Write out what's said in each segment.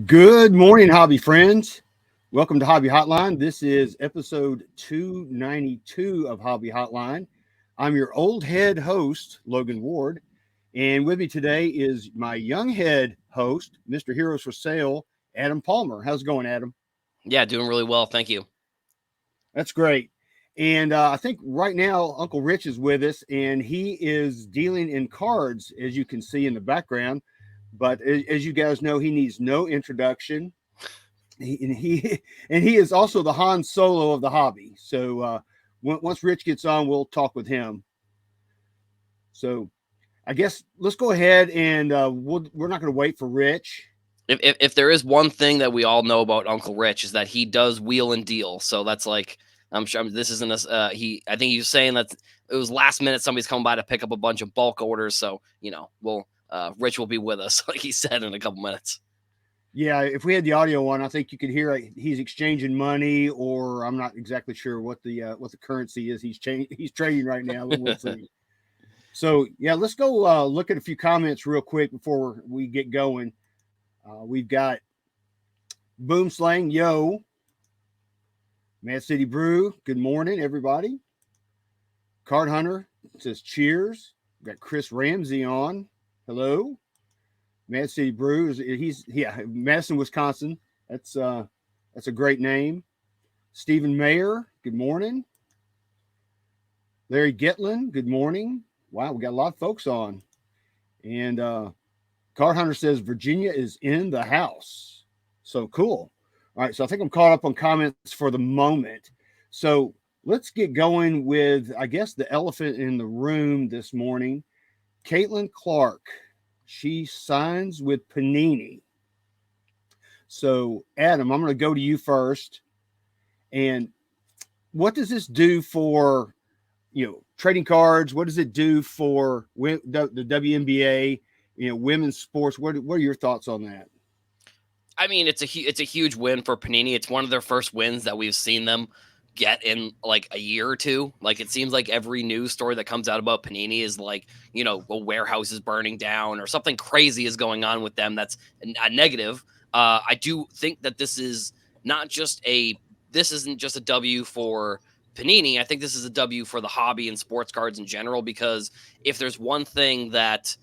Good morning, hobby friends. Welcome to Hobby Hotline. This is episode 292 of Hobby Hotline. I'm your old head host, Logan Ward, and with me today is my young head host, Mr. Heroes for Sale, Adam Palmer. How's it going, Adam? Yeah, doing really well. Thank you. That's great. And I think right now Uncle Rich is with us, and he is dealing in cards, as you can see in the background. But as you guys know, he needs no introduction. He is also the Han Solo of the hobby. So once Rich gets on, we'll talk with him. So I guess let's go ahead and we're not going to wait for Rich. If there is one thing that we all know about Uncle Rich is that he does wheel and deal. So that's like I'm sure this isn't a I think he was saying that it was last minute somebody's coming by to pick up a bunch of bulk orders. So we'll Rich will be with us like he said in a couple minutes. Yeah, if we had the audio on, I think you could hear he's exchanging money, or I'm not exactly sure what the currency is he's trading right now. We'll see. So yeah, let's go look at a few comments real quick before we get going. We've got Boom Slang, yo, Mad City Brew. Good morning, everybody. Card Hunter says cheers. We've got Chris Ramsey on. Hello. Mad City Brew. He's Madison, Wisconsin. That's a great name. Stephen Mayer. Good morning. Larry Gitlin. Good morning. Wow, we got a lot of folks on. And Card Hunter says Virginia is in the house. So cool. All right, so I think I'm caught up on comments for the moment. So let's get going with, I guess, the elephant in the room this morning. Caitlin Clark. She signs with Panini. So, Adam, I'm going to go to you first. And what does this do for, trading cards? What does it do for the WNBA, women's sports? What are your thoughts on that? I mean, it's a huge win for Panini. It's one of their first wins that we've seen them get in like a year or two. Like it seems like every news story that comes out about Panini is like, a warehouse is burning down or something crazy is going on with them. That's a negative. I do think that this isn't just a W for Panini. I think this is a W for the hobby and sports cards in general, because if there's one thing that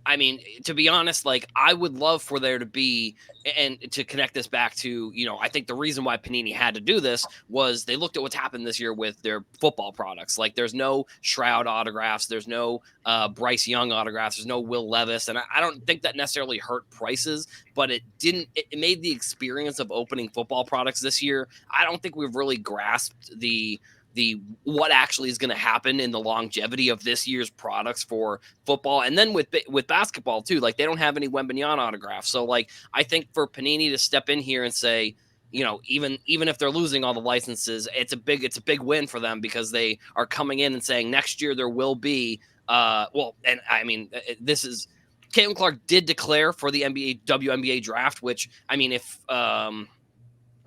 I mean, to be honest, like I would love for there to be, and to connect this back to, I think the reason why Panini had to do this was they looked at what's happened this year with their football products. Like there's no Shroud autographs, there's no Bryce Young autographs, there's no Will Levis. And I don't think that necessarily hurt prices, but it made the experience of opening football products this year. I don't think we've really grasped the what actually is going to happen in the longevity of this year's products for football, and then with basketball too. Like they don't have any Wemby autographs, so like I think for Panini to step in here and say, even if they're losing all the licenses, it's a big win for them, because they are coming in and saying next year there will be and I mean this is Caitlin Clark did declare for the WNBA draft, which I mean if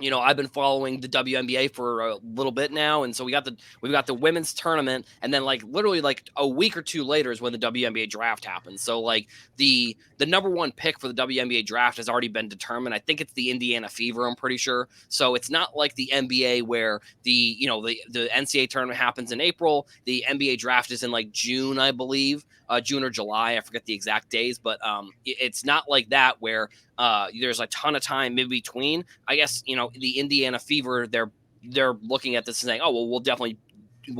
I've been following the WNBA for a little bit now, and so we've got the women's tournament, and then like literally like a week or two later is when the WNBA draft happens. So like the number one pick for the WNBA draft has already been determined. I think it's the Indiana Fever, I'm pretty sure. So it's not like the NBA where the NCAA tournament happens in April. The NBA draft is in like June, I believe. June or July, I forget the exact days, but it's not like that where there's a ton of time in between. I guess the Indiana Fever, they're looking at this and saying, oh well, we'll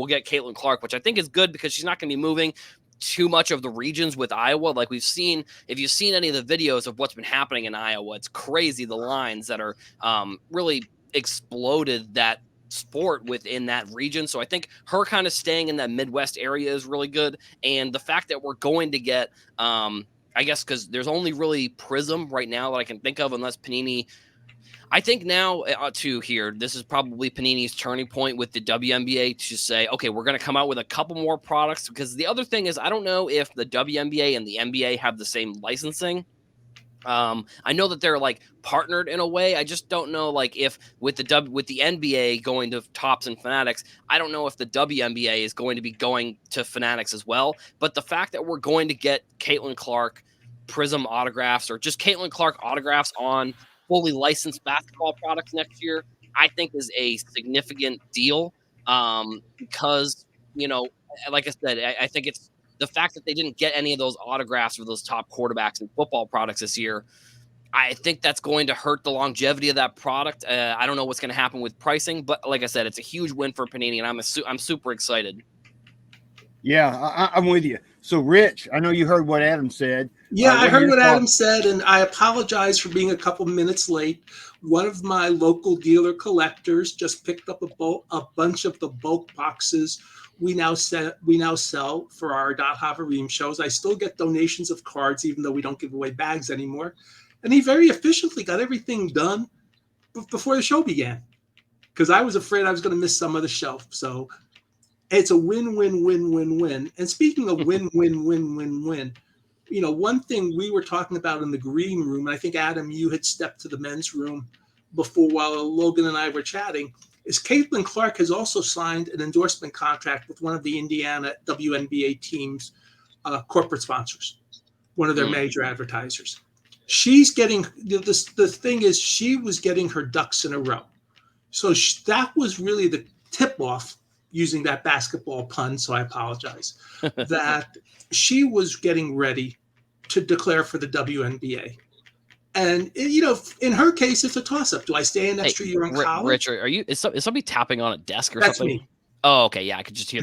get Caitlin Clark, which I think is good because she's not going to be moving too much of the regions with Iowa. Like we've seen, if you've seen any of the videos of what's been happening in Iowa, it's crazy the lines that are really exploded that sport within that region. So I think her kind of staying in that Midwest area is really good. And the fact that we're going to get, I guess, because there's only really Prism right now that I can think of, unless Panini. I think now this is probably Panini's turning point with the WNBA to say, okay, we're going to come out with a couple more products, because the other thing is I don't know if the WNBA and the NBA have the same licensing. I know that they're like partnered in a way. I just don't know, like if with the NBA going to Topps and Fanatics, I don't know if the WNBA is going to be going to Fanatics as well. But the fact that we're going to get Caitlin Clark Prism autographs, or just Caitlin Clark autographs on fully licensed basketball products next year, I think is a significant deal. Because, like I said, I think it's the fact that they didn't get any of those autographs for those top quarterbacks in football products this year. I think that's going to hurt the longevity of that product. I don't know what's going to happen with pricing, but like I said, it's a huge win for Panini, and I'm super excited. Yeah, I'm with you. So, Rich, I know you heard what Adam said. Yeah, I What are heard your what Adam thoughts? said, and I apologize for being a couple minutes late. One of my local dealer collectors just picked up a bunch of the bulk boxes we now sell for our Dot Havarim shows. I still get donations of cards, even though we don't give away bags anymore. And he very efficiently got everything done before the show began, because I was afraid I was going to miss some of the shelf. So it's a win-win-win-win-win. And speaking of win-win-win-win-win, one thing we were talking about in the green room, and I think, Adam, you had stepped to the men's room before while Logan and I were chatting, is Caitlin Clark has also signed an endorsement contract with one of the Indiana WNBA team's corporate sponsors, one of their major advertisers. She's getting the thing is she was getting her ducks in a row. So that was really the tip off, using that basketball pun, so I apologize, that she was getting ready to declare for the WNBA. And, in her case, it's a toss up. Do I stay an extra year in college? Rich, is somebody tapping on a desk or That's something? me. Oh, okay. Yeah, I could hear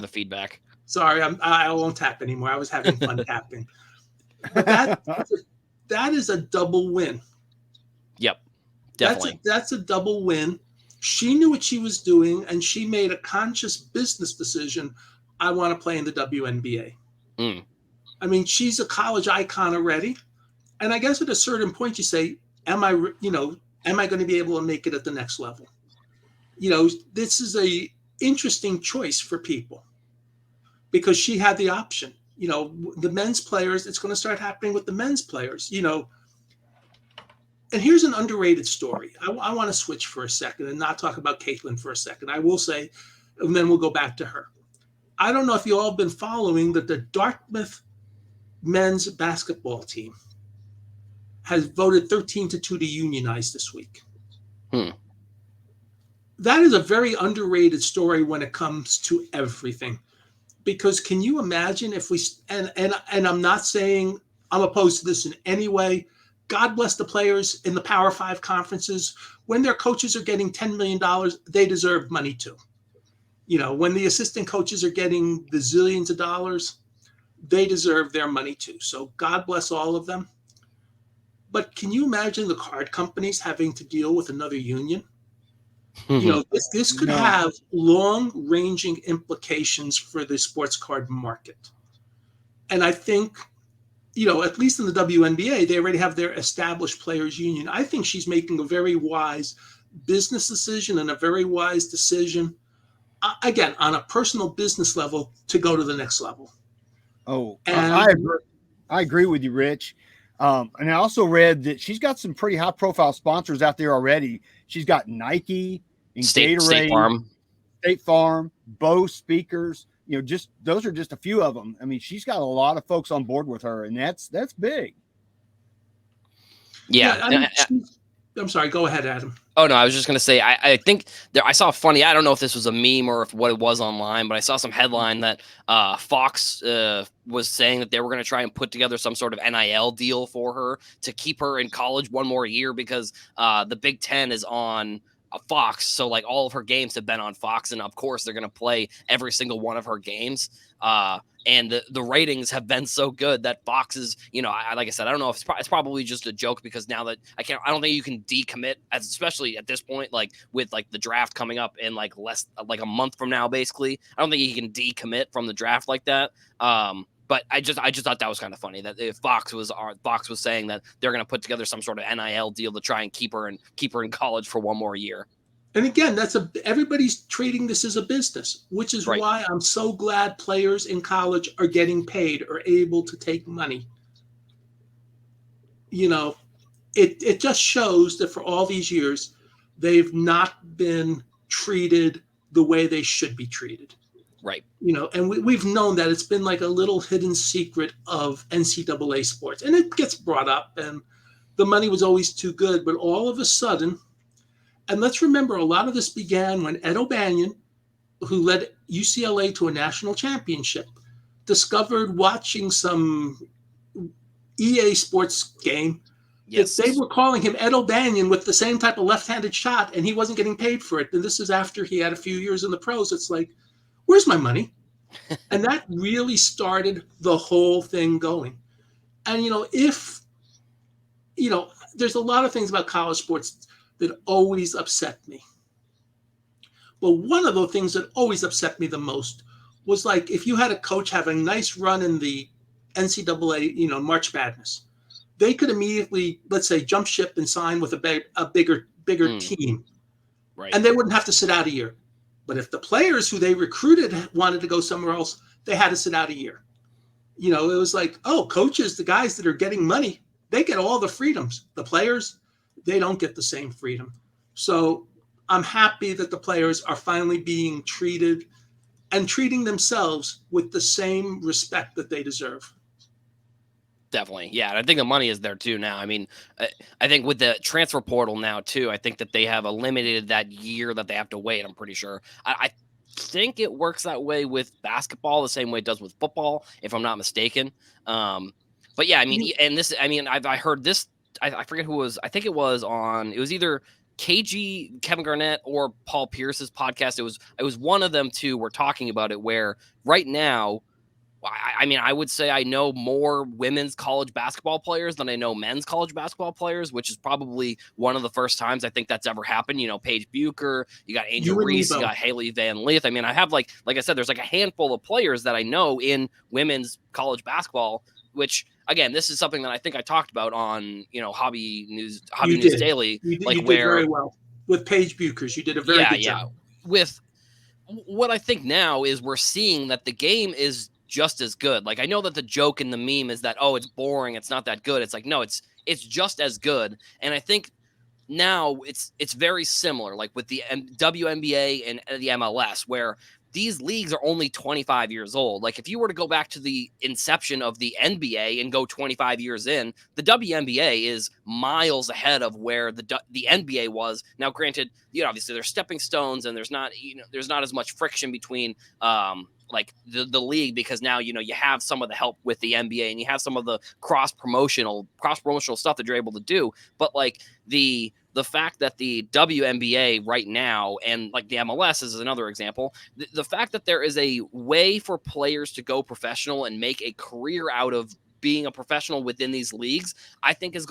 the feedback. Sorry, I won't tap anymore. I was having fun tapping. But that is a double win. Yep, definitely. That's a double win. She knew what she was doing, and she made a conscious business decision. I want to play in the WNBA. I mean, she's a college icon already. And I guess at a certain point you say, am I going to be able to make it at the next level? This is a interesting choice for people, because she had the option. The men's players, it's going to start happening with the men's players, And here's an underrated story. I want to switch for a second and not talk about Caitlin for a second. I will say, and then we'll go back to her. I don't know if you all have been following that the Dartmouth men's basketball team has voted 13-2 to unionize this week. That is a very underrated story when it comes to everything. Because can you imagine if we, and I'm not saying I'm opposed to this in any way. God bless the players in the Power 5 conferences. When their coaches are getting $10 million, they deserve money too. When the assistant coaches are getting the zillions of dollars, they deserve their money too. So God bless all of them. But can you imagine the card companies having to deal with another union? This could have long-ranging implications for the sports card market. And I think, at least in the WNBA, they already have their established players union. I think she's making a very wise business decision and a very wise decision, again, on a personal business level, to go to the next level. Oh, I agree with you, Rich. And I also read that she's got some pretty high-profile sponsors out there already. She's got Nike and Gatorade, State Farm, Bose speakers. Just those are just a few of them. I mean, she's got a lot of folks on board with her, and that's big. Yeah. I'm sorry. Go ahead, Adam. Oh, no, I was just going to say, I think I saw funny, I don't know if this was a meme or if what it was online, but I saw some headline that Fox was saying that they were going to try and put together some sort of NIL deal for her to keep her in college one more year, because the Big Ten is on Fox. So like all of her games have been on Fox, and of course they're going to play every single one of her games. And the ratings have been so good that Fox is, like I said, I don't know if it's probably just a joke, because now that I don't think you can decommit, especially at this point, like with like the draft coming up in like less like a month from now, basically. I don't think you can decommit from the draft like that. But I just thought that was kind of funny that if Fox was saying that they're going to put together some sort of NIL deal to try and keep her in college for one more year. And again, everybody's treating this as a business, which is why I'm so glad players in college are getting paid or able to take money. It just shows that for all these years, they've not been treated the way they should be treated. Right. And we've known that it's been like a little hidden secret of NCAA sports, and it gets brought up, and the money was always too good. But all of a sudden, and let's remember, a lot of this began when Ed O'Banion, who led UCLA to a national championship, discovered watching some EA Sports game Yes. that they were calling him Ed O'Banion with the same type of left-handed shot, and he wasn't getting paid for it. And this is after he had a few years in the pros. It's like, where's my money? And that really started the whole thing going. And, there's a lot of things about college sports that always upset me. But one of the things that always upset me the most was like if you had a coach having a nice run in the NCAA, March Madness, they could immediately, let's say, jump ship and sign with a bigger team. Right. And they wouldn't have to sit out a year. But if the players who they recruited wanted to go somewhere else, they had to sit out a year. It was like, oh, coaches, the guys that are getting money, they get all the freedoms. The players, they don't get the same freedom. So I'm happy that the players are finally being treated and treating themselves with the same respect that they deserve. Definitely. Yeah. And I think the money is there too now. I mean, I think with the transfer portal now too, I think that they have eliminated that year that they have to wait. I'm pretty sure. I think it works that way with basketball the same way it does with football, if I'm not mistaken. But yeah, I mean, and this, I mean, I heard this, I forget who was, I think it was either KG, Kevin Garnett, or Paul Pierce's podcast. It was one of them two were talking about it, where right now, I mean, I would say I know more women's college basketball players than I know men's college basketball players, which is probably one of the first times I think that's ever happened. Paige Bucher, you got Angel Reese, you got Haley Van Lith. I mean, I have like I said, there's like a handful of players that I know in women's college basketball, which again, this is something that I think I talked about on, Hobby News Daily. You did very well with Paige Buchers. You did a very good job. With what I think now is we're seeing that the game is just as good. Like, I know that the joke in the meme is that, oh, it's boring, it's not that good. It's like, no, it's just as good. And I think now it's very similar, like with the WNBA and the MLS, where these leagues are only 25 years old. Like, if you were to go back to the inception of the NBA and go 25 years in, the WNBA is miles ahead of where the NBA was. Now, granted, obviously there's stepping stones and there's not as much friction between like the league, because now you have some of the help with the NBA and you have some of the cross promotional stuff that you're able to do. But like the fact that the WNBA right now, and like the MLS is another example, the fact that there is a way for players to go professional and make a career out of being a professional within these leagues, I think it's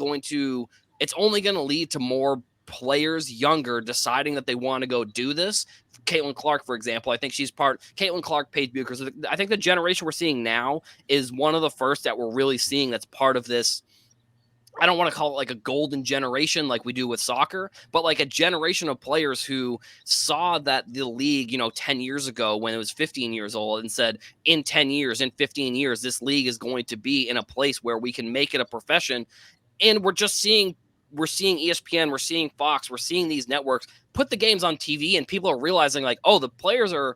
only going to lead to more players younger deciding that they want to go do this. Caitlin Clark, for example, I think she's Caitlin Clark, Paige Bucher. So I think the generation we're seeing now is one of the first that we're really seeing that's part of this. I don't want to call it like a golden generation like we do with soccer, but like a generation of players who saw that the league, 10 years ago when it was 15 years old, and said in 10 years, in 15 years, this league is going to be in a place where we can make it a profession. And we're seeing ESPN, we're seeing Fox, we're seeing these networks put the games on TV, and people are realizing like, oh, the players are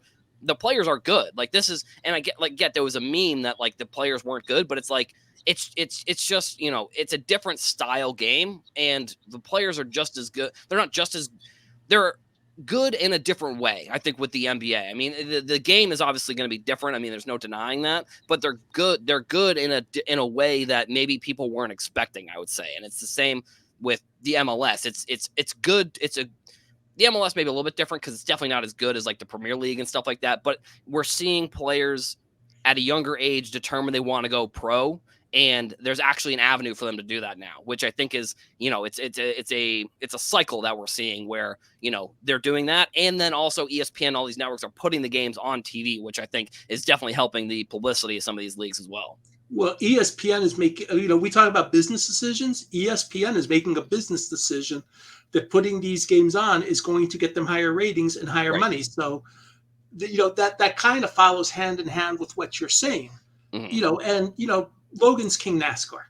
good. Like, this is, and I get there was a meme that like the players weren't good, but it's like, it's just, it's a different style game, and the players are just as good. They're good in a different way, I think, with the NBA. I mean, the game is obviously going to be different. I mean, there's no denying that, but they're good. They're good in a way that maybe people weren't expecting, I would say. And it's the same with the MLS. It's good. The MLS may be a little bit different because it's definitely not as good as like the Premier League and stuff like that. But we're seeing players at a younger age determine they want to go pro, and there's actually an avenue for them to do that now, which I think is, it's a cycle that we're seeing where, they're doing that. And then also ESPN, all these networks are putting the games on TV, which I think is definitely helping the publicity of some of these leagues as well. Well, ESPN is making, we talk about business decisions. ESPN is making a business decision that putting these games on is going to get them higher ratings and higher money. So, that kind of follows hand in hand with what you're saying. Mm-hmm. Logan's King NASCAR,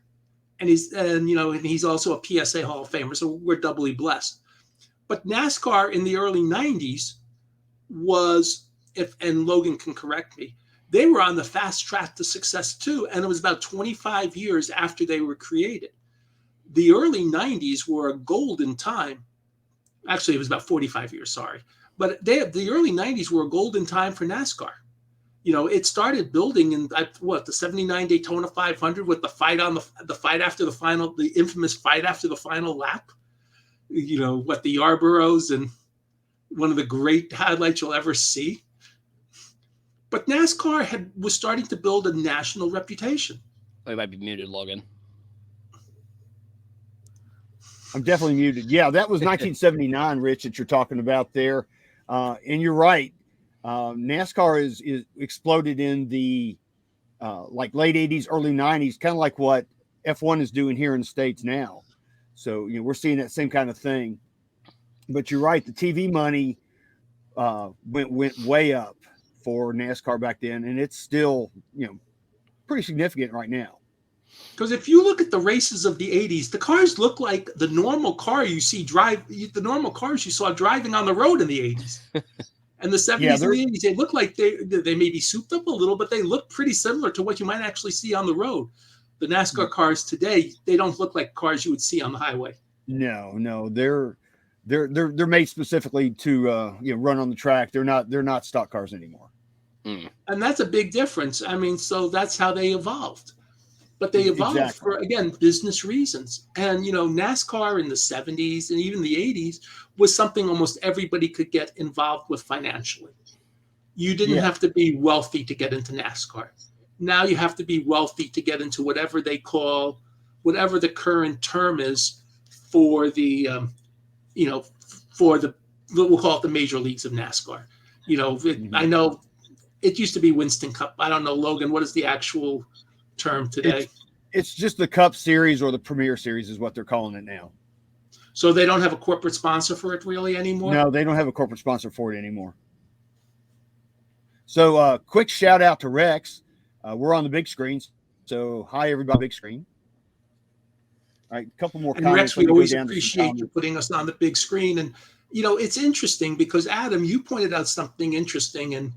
and he's also a PSA Hall of Famer, so we're doubly blessed. But NASCAR in the early 90s was, and Logan can correct me, they were on the fast track to success too, and it was about 25 years after they were created. The early 90s were a golden time. Actually, it was about 45 years, sorry. But the early 90s were a golden time for NASCAR. It started building in the 79 Daytona 500 with the fight the fight after the final, the infamous fight after the final lap. The Yarboroughs, and one of the great highlights you'll ever see. But NASCAR was starting to build a national reputation. We might be muted, Logan. I'm definitely muted. Yeah, that was 1979, Rich, that you're talking about there. And you're right. NASCAR is exploded in the like late 80s, early 90s, kind of like what F1 is doing here in the States now. So, we're seeing that same kind of thing. But you're right. The TV money went way up for NASCAR back then. And it's still, pretty significant right now. Because if you look at the races of the 80s, the cars look like the normal car the normal cars you saw driving on the road in the 80s. And the 70s and the 80s, they look like they may be souped up a little, but they look pretty similar to what you might actually see on the road. The NASCAR cars today, they don't look like cars you would see on the highway. No, they're made specifically to run on the track. They're not stock cars anymore. And that's a big difference. I mean, so that's how they evolved. But they evolved for, again, business reasons. And, NASCAR in the 70s and even the 80s was something almost everybody could get involved with financially. You didn't have to be wealthy to get into NASCAR. Now you have to be wealthy to get into whatever the current term is for the, we'll call it the major leagues of NASCAR. I know it used to be Winston Cup. I don't know, Logan, what is the actual term today? It's just the Cup Series, or the Premier Series is what they're calling it now. So they don't have a corporate sponsor for it really anymore? No, they don't have a corporate sponsor for it anymore. So quick shout out to Rex. We're on the big screens. So hi, everybody, big screen. All right, a couple more comments. Rex, we always appreciate you putting us on the big screen. And, it's interesting because, Adam, you pointed out something interesting. And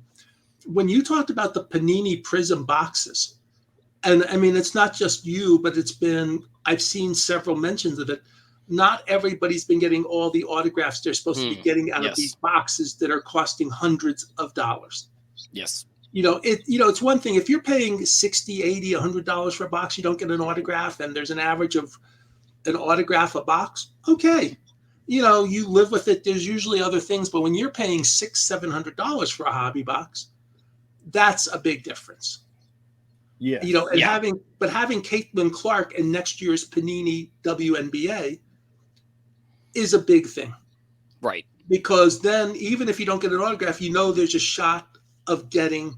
when you talked about the Panini Prism boxes, and I mean, it's not just you, but I've seen several mentions of it. Not everybody's been getting all the autographs they're supposed to be getting out of these boxes that are costing hundreds of dollars. Yes. It's one thing if you're paying $60, $80, $100 for a box, you don't get an autograph, and there's an average of an autograph a box. Okay. You live with it. There's usually other things, but when you're paying $600, $700 for a hobby box, that's a big difference. Yeah. Having Caitlin Clark in next year's Panini WNBA is a big thing. Right. Because then even if you don't get an autograph, there's a shot of getting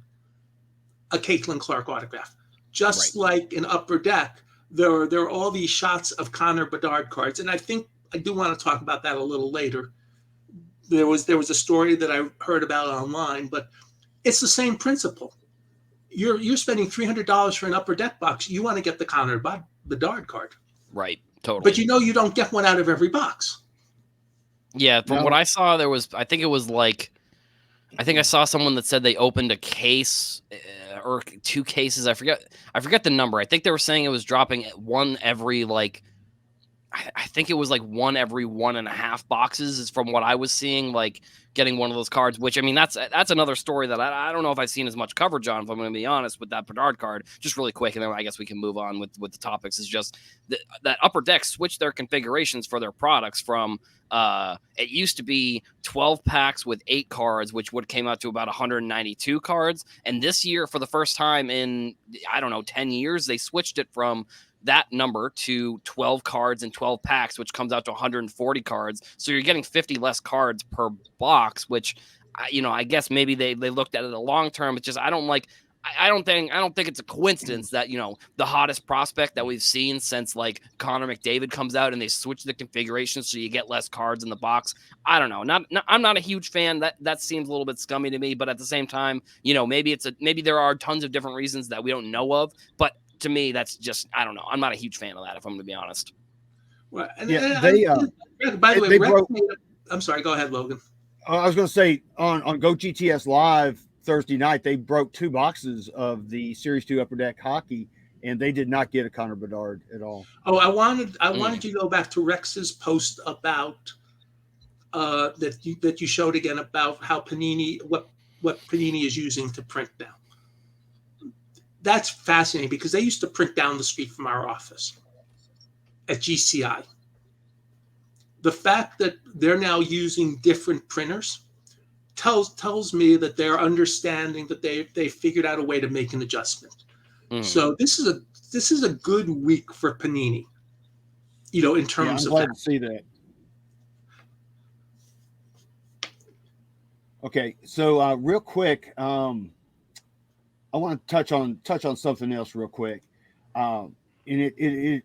a Caitlin Clark autograph. Just like in Upper Deck, there are all these shots of Connor Bedard cards. And I think I do want to talk about that a little later. There was a story that I heard about online, but it's the same principle. You're spending $300 for an Upper Deck box. You want to get the Connor Bedard card. Right. Totally. But you don't get one out of every box. Yeah. From what I saw, I think I saw someone that said they opened a case or two cases. I forget the number. I think they were saying it was dropping one every I think it was one every 1.5 boxes is from what I was seeing, getting one of those cards, which, I mean, that's another story that I don't know if I've seen as much coverage on, if I'm going to be honest, with that Bedard card. Just really quick, and then I guess we can move on with the topics, is just that Upper Deck switched their configurations for their products from it used to be 12 packs with 8 cards, which would came out to about 192 cards. And this year, for the first time in, 10 years, they switched it from that number to 12 cards and 12 packs, which comes out to 140 cards. So you're getting 50 less cards per box, which, I guess maybe they looked at it a long term. It's just, I don't think it's a coincidence that, the hottest prospect that we've seen since Connor McDavid comes out and they switch the configuration so you get less cards in the box. I don't know. I'm not a huge fan. That seems a little bit scummy to me, but at the same time, maybe there are tons of different reasons that we don't know of, but to me, that's just, I don't know. I'm not a huge fan of that, if I'm going to be honest. Well, by the way, I'm sorry. Go ahead, Logan. I was going to say on Go GTS Live Thursday night, they broke 2 boxes of the Series 2 Upper Deck hockey, and they did not get a Connor Bedard at all. Oh, I wanted you to go back to Rex's post about that you showed again about how what Panini is using to print now. That's fascinating because they used to print down the street from our office at GCI. The fact that they're now using different printers tells me that they're understanding that they figured out a way to make an adjustment. So this is a good week for Panini, in Yeah, terms I'm of glad that. to see that. Okay, so real quick, I want to touch on something else real quick, and it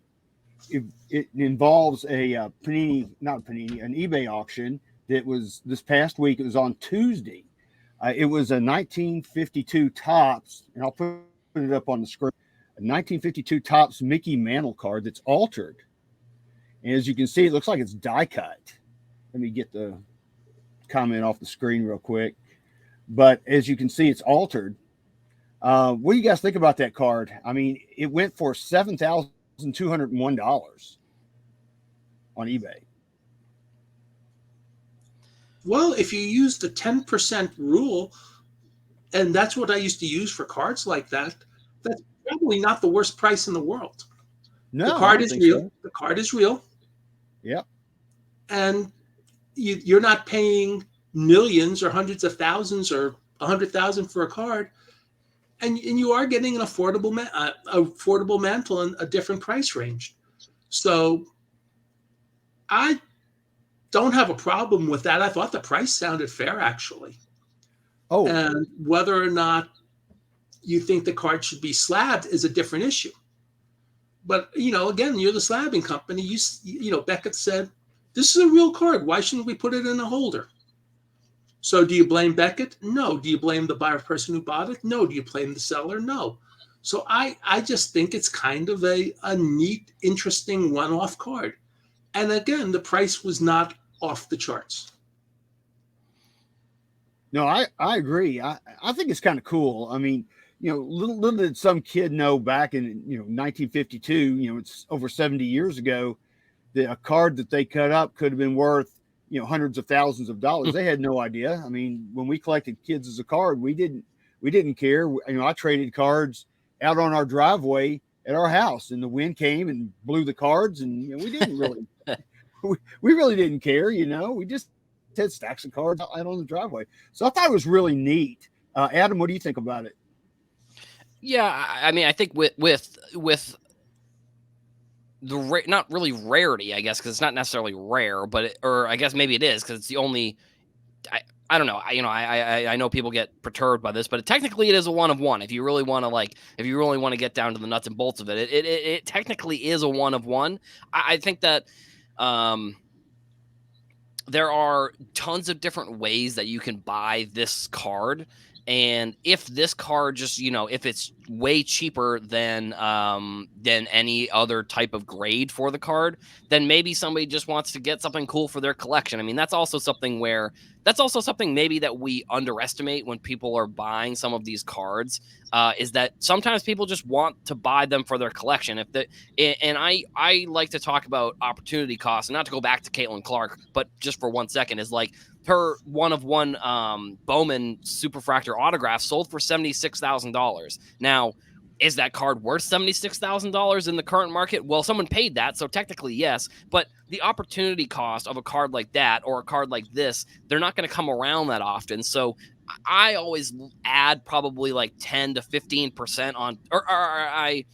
involves a Panini, not Panini, an eBay auction that was this past week. It was on Tuesday. It was a 1952 Topps, and I'll put it up on the screen. A 1952 Topps Mickey Mantle card that's altered, and as you can see, it looks like it's die cut. Let me get the comment off the screen real quick. But as you can see, it's altered. What do you guys think about that card? I mean, it went for $7,201 on eBay. Well, if you use the 10% rule, and that's what I used to use for cards like that, that's probably not the worst price in the world. The No, I card don't is think real. so. The card is real, Yep. and you're not paying millions or hundreds of thousands or 100,000 for a card, and you are getting an affordable mantle in a different price range. So I don't have a problem with that. I thought the price sounded fair, actually. Oh, And whether or not you think the card should be slabbed is a different issue. But again, you're the slabbing company. Beckett said, "This is a real card. Why shouldn't we put it in a holder?" So do you blame Beckett? No. Do you blame the buyer person who bought it? No. Do you blame the seller? No. So I just think it's kind of a neat, interesting one-off card. And again, the price was not off the charts. no, I agree. I think it's kind of cool. I mean, little did some kid know back in 1952. It's over 70 years ago that a card that they cut up could have been worth hundreds of thousands of dollars. They had no idea. I mean, when we collected kids as a card, we didn't care. I traded cards out on our driveway at our house, and the wind came and blew the cards, and we didn't really we really didn't care. We just had stacks of cards out on the driveway. So I thought it was really neat. Adam, what do you think about it? Yeah, I mean, I think with the not really rarity, I guess, because it's not necessarily rare, but or I guess maybe it is because it's the only. I don't know. I know people get perturbed by this, but technically it is a one of one. If you really want to get down to the nuts and bolts of it, it technically is a one of one. I think that there are tons of different ways that you can buy this card. And if this card just, if it's way cheaper than any other type of grade for the card, then maybe somebody just wants to get something cool for their collection. I mean, that's also something maybe that we underestimate when people are buying some of these cards, is that sometimes people just want to buy them for their collection. And I like to talk about opportunity costs, and not to go back to Caitlin Clark, but just for 1 second, is like her one of one Bowman Superfractor autograph sold for $76,000. Now, is that card worth $76,000 in the current market? Well, someone paid that, so technically yes. But the opportunity cost of a card like that or a card like this, they're not going to come around that often. So I always add probably like 10 to 15% on, or I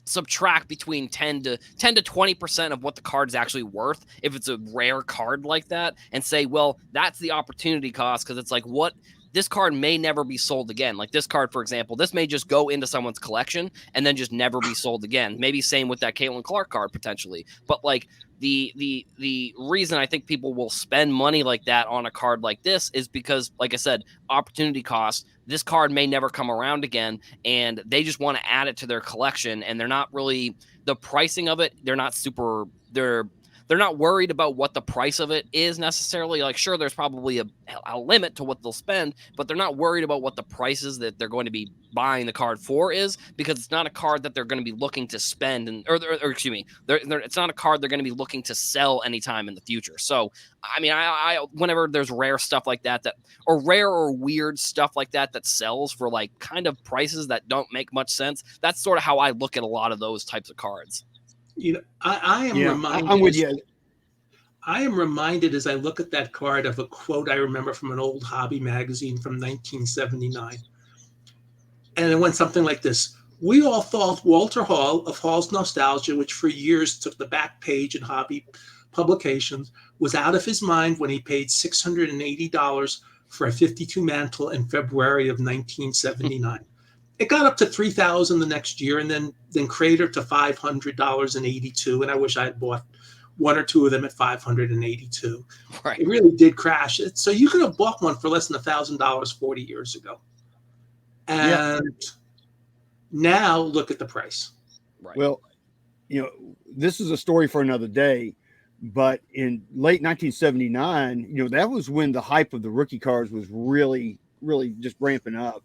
subtract between 10 to 20% of what the card's actually worth if it's a rare card like that, and say, well, that's the opportunity cost, because it's like, what, this card may never be sold again. Like this card, for example, this may just go into someone's collection and then just never be sold again. Maybe same with that Caitlin Clark card potentially. But like the reason I think people will spend money like that on a card like this is because, like I said, opportunity cost. This card may never come around again, and they just want to add it to their collection, and they're not really, the pricing of it, they're not super, they're not worried about what the price of it is necessarily. Like, sure, there's probably a limit to what they'll spend, but they're not worried about what the prices that they're going to be buying the card for is, because it's not a card that they're going to be looking to spend, and or excuse me, it's not a card they're going to be looking to sell anytime in the future. So, I mean, I whenever there's rare stuff like that, or rare or weird stuff like that sells for like kind of prices that don't make much sense, that's sort of how I look at a lot of those types of cards. You know, I am reminded. I'm with you. I am reminded as I look at that card of a quote I remember from an old hobby magazine from 1979. And it went something like this. We all thought Walter Hall of Hall's Nostalgia, which for years took the back page in hobby publications, was out of his mind when he paid $680 for a 52 mantle in February of 1979. It got up to $3,000 the next year, and then cratered to $500 in 82. And I wish I had bought one or two of them at $582. Right. It really did crash. So you could have bought one for less than $1,000 40 years ago. And now look at the price. Right. Well, you know, this is a story for another day, but in late 1979, you know, that was when the hype of the rookie cards was really, really just ramping up.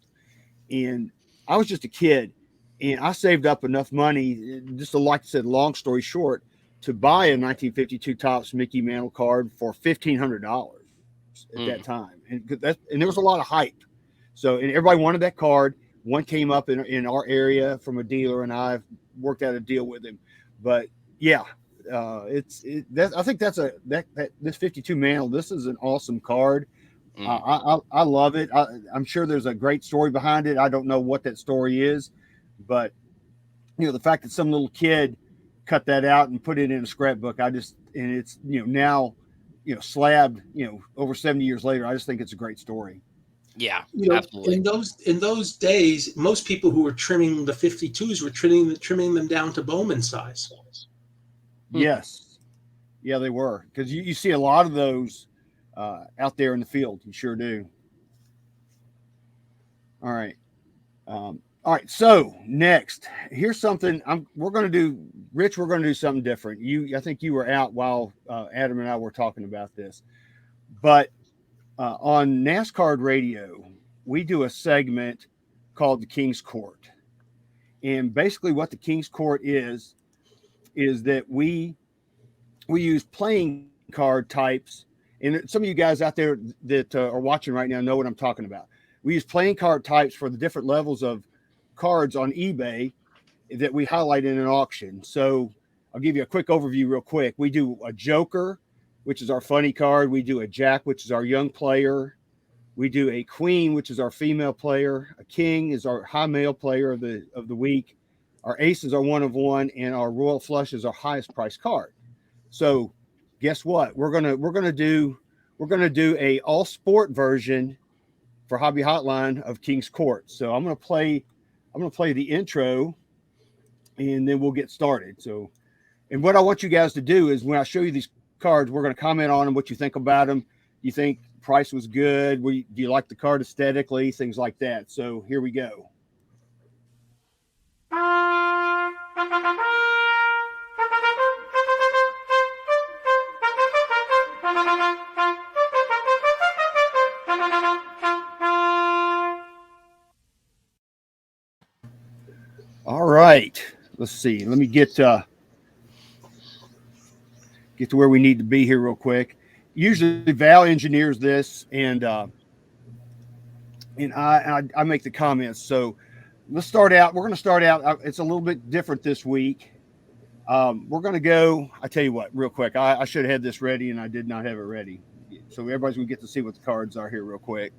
And I was just a kid, and I saved up enough money, just to, like I said, long story short, to buy a 1952 Topps Mickey Mantle card for $1,500 at that time. And there was a lot of hype. So, and everybody wanted that card. One came up in our area from a dealer, and I worked out a deal with him. But yeah, I think this 52 Mantle, this is an awesome card. I love it. I'm sure there's a great story behind it. I don't know what that story is, but you know, the fact that some little kid cut that out and put it in a scrapbook, and it's, you know, now, you know, slabbed, you know, over 70 years later, I just think it's a great story. Yeah, you know, absolutely. In those days, most people who were trimming the 52s were trimming them down to Bowman size. Yes. Yeah, they were. Because you see a lot of those out there in the field. You sure do. All right. All right. So next, here's something we're going to do. Rich, we're going to do something different. I think you were out while Adam and I were talking about this. But on NASCAR radio, we do a segment called the King's Court. And basically what the King's Court is that we use playing card types. And some of you guys out there that are watching right now know what I'm talking about. We use playing card types for the different levels of cards on eBay that we highlight in an auction. So I'll give you a quick overview real quick. We do a Joker, which is our funny card. We do a Jack, which is our young player. We do a Queen, which is our female player. A King is our high male player of the week. Our Ace is our one of one, and our Royal Flush is our highest priced card. So guess what? We're gonna do a all sport version for Hobby Hotline of King's Court. So I'm gonna play the intro, and then we'll get started. So, and what I want you guys to do is when I show you these cards, we're going to comment on them, what you think about them. You think price was good? Do you like the card aesthetically? Things like that. So here we go. All right. Let's see. Let me get to where we need to be here real quick. Usually Val engineers this, and I make the comments. So let's start out. We're going to start out. It's a little bit different this week. We're going to go. I tell you what, real quick. I should have had this ready, and I did not have it ready. So everybody's going to get to see what the cards are here real quick.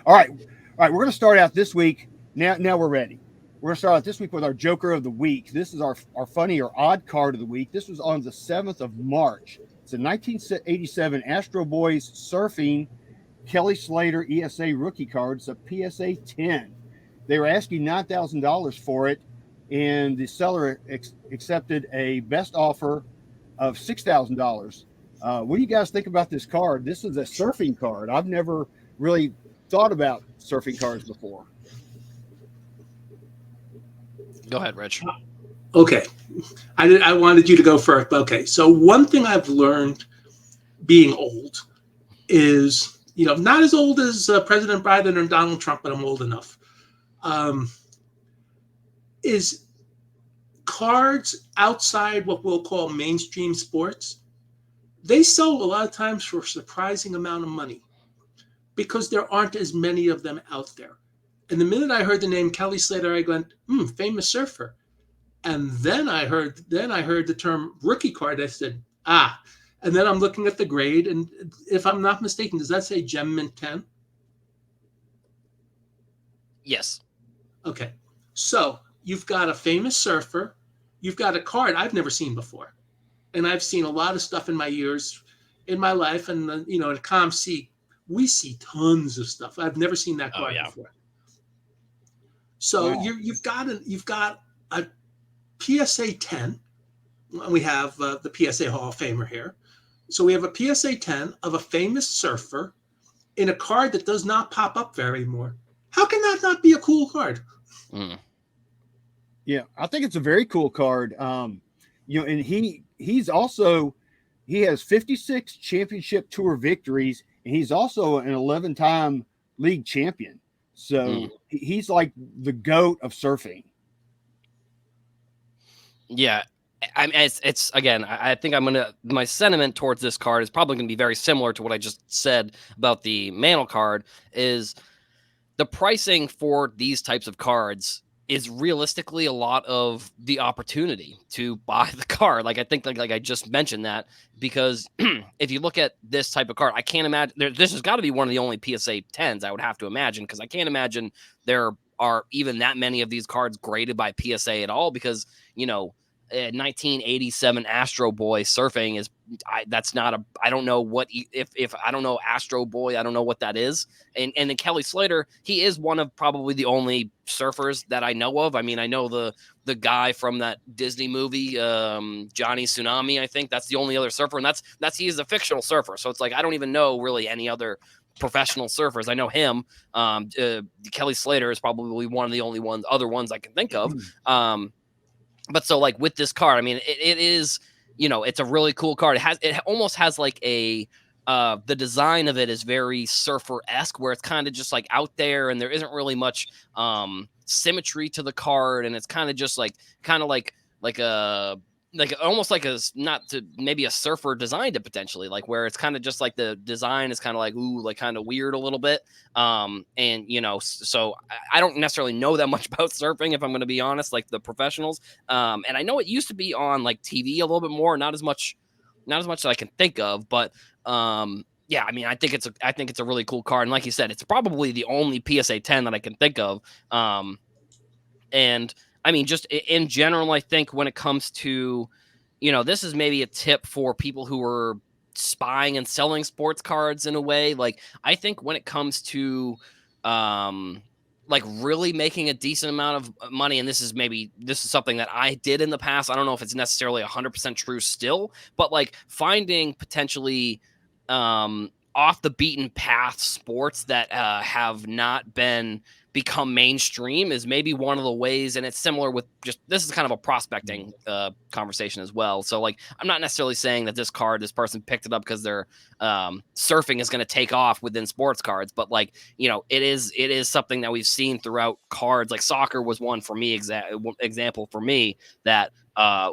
All right. We're going to start out this week. Now we're ready. We're going to start out this week with our Joker of the Week. This is our funny or odd card of the week. This was on the 7th of March. It's a 1987 Astro Boys Surfing Kelly Slater ESA rookie card. It's a PSA 10. They were asking $9,000 for it, and the seller accepted a best offer of $6,000. What do you guys think about this card? This is a surfing card. I've never really thought about surfing cards before. Go ahead, Rich. Okay. I wanted you to go first. But okay. So one thing I've learned being old is, not as old as President Biden and Donald Trump, but I'm old enough, is cards outside what we'll call mainstream sports. They sell a lot of times for a surprising amount of money because there aren't as many of them out there. And the minute I heard the name Kelly Slater, I went, famous surfer. And then I heard the term rookie card. I said, ah. And then I'm looking at the grade, and if I'm not mistaken, does that say Gem Mint 10? Yes. Okay. So you've got a famous surfer. You've got a card I've never seen before. And I've seen a lot of stuff in my years, in my life. And, at ComC, we see tons of stuff. I've never seen that card before. So Wow. you've got a PSA 10. We have the PSA Hall of Famer here. So we have a PSA 10 of a famous surfer in a card that does not pop up very more. How can that not be a cool card? Yeah, I think it's a very cool card. And he's also, he has 56 championship tour victories, and he's also an 11-time league champion. So he's like the GOAT of surfing. Yeah. I mean, it's again, I think my sentiment towards this card is probably going to be very similar to what I just said about the Mantle card. Is the pricing for these types of cards is realistically a lot of the opportunity to buy the card. Like I think like I just mentioned that, because if you look at this type of card, I can't imagine this has got to be one of the only PSA 10s, I would have to imagine, because I can't imagine there are even that many of these cards graded by PSA at all, because 1987 Astro Boy surfing is that's not a, I don't know what, if I don't know Astro Boy, I don't know what that is. And then Kelly Slater, he is one of probably the only surfers that I know of. I mean, I know the guy from that Disney movie, Johnny Tsunami, I think that's the only other surfer, and that's he is a fictional surfer. So it's like I don't even know really any other professional surfers. I know him. Kelly Slater is probably one of the only other ones I can think of. But so like with this card, I mean, it is, it's a really cool card. It almost has like a, the design of it is very surfer-esque, where it's kind of just like out there and there isn't really much symmetry to the card. And it's kind of just like a, like almost like not to maybe a surfer designed it potentially, like where it's kind of just like the design is kind of like, ooh, like kind of weird a little bit. And so I don't necessarily know that much about surfing, if I'm going to be honest, like the professionals. And I know it used to be on like TV a little bit more, not as much as I can think of, but yeah, I mean, I think it's a really cool card. And like you said, it's probably the only PSA 10 that I can think of. And I mean, just in general, I think when it comes to, this is maybe a tip for people who are spying and selling sports cards in a way. Like, I think when it comes to, like really making a decent amount of money, and this is something that I did in the past. I don't know if it's necessarily 100% true still, but like finding potentially, off the beaten path sports that have not become mainstream is maybe one of the ways. And it's similar with this is kind of a prospecting conversation as well. So like, I'm not necessarily saying that this person picked it up because their surfing is going to take off within sports cards, but like, it is something that we've seen throughout cards. Like soccer was one for me, example for me, that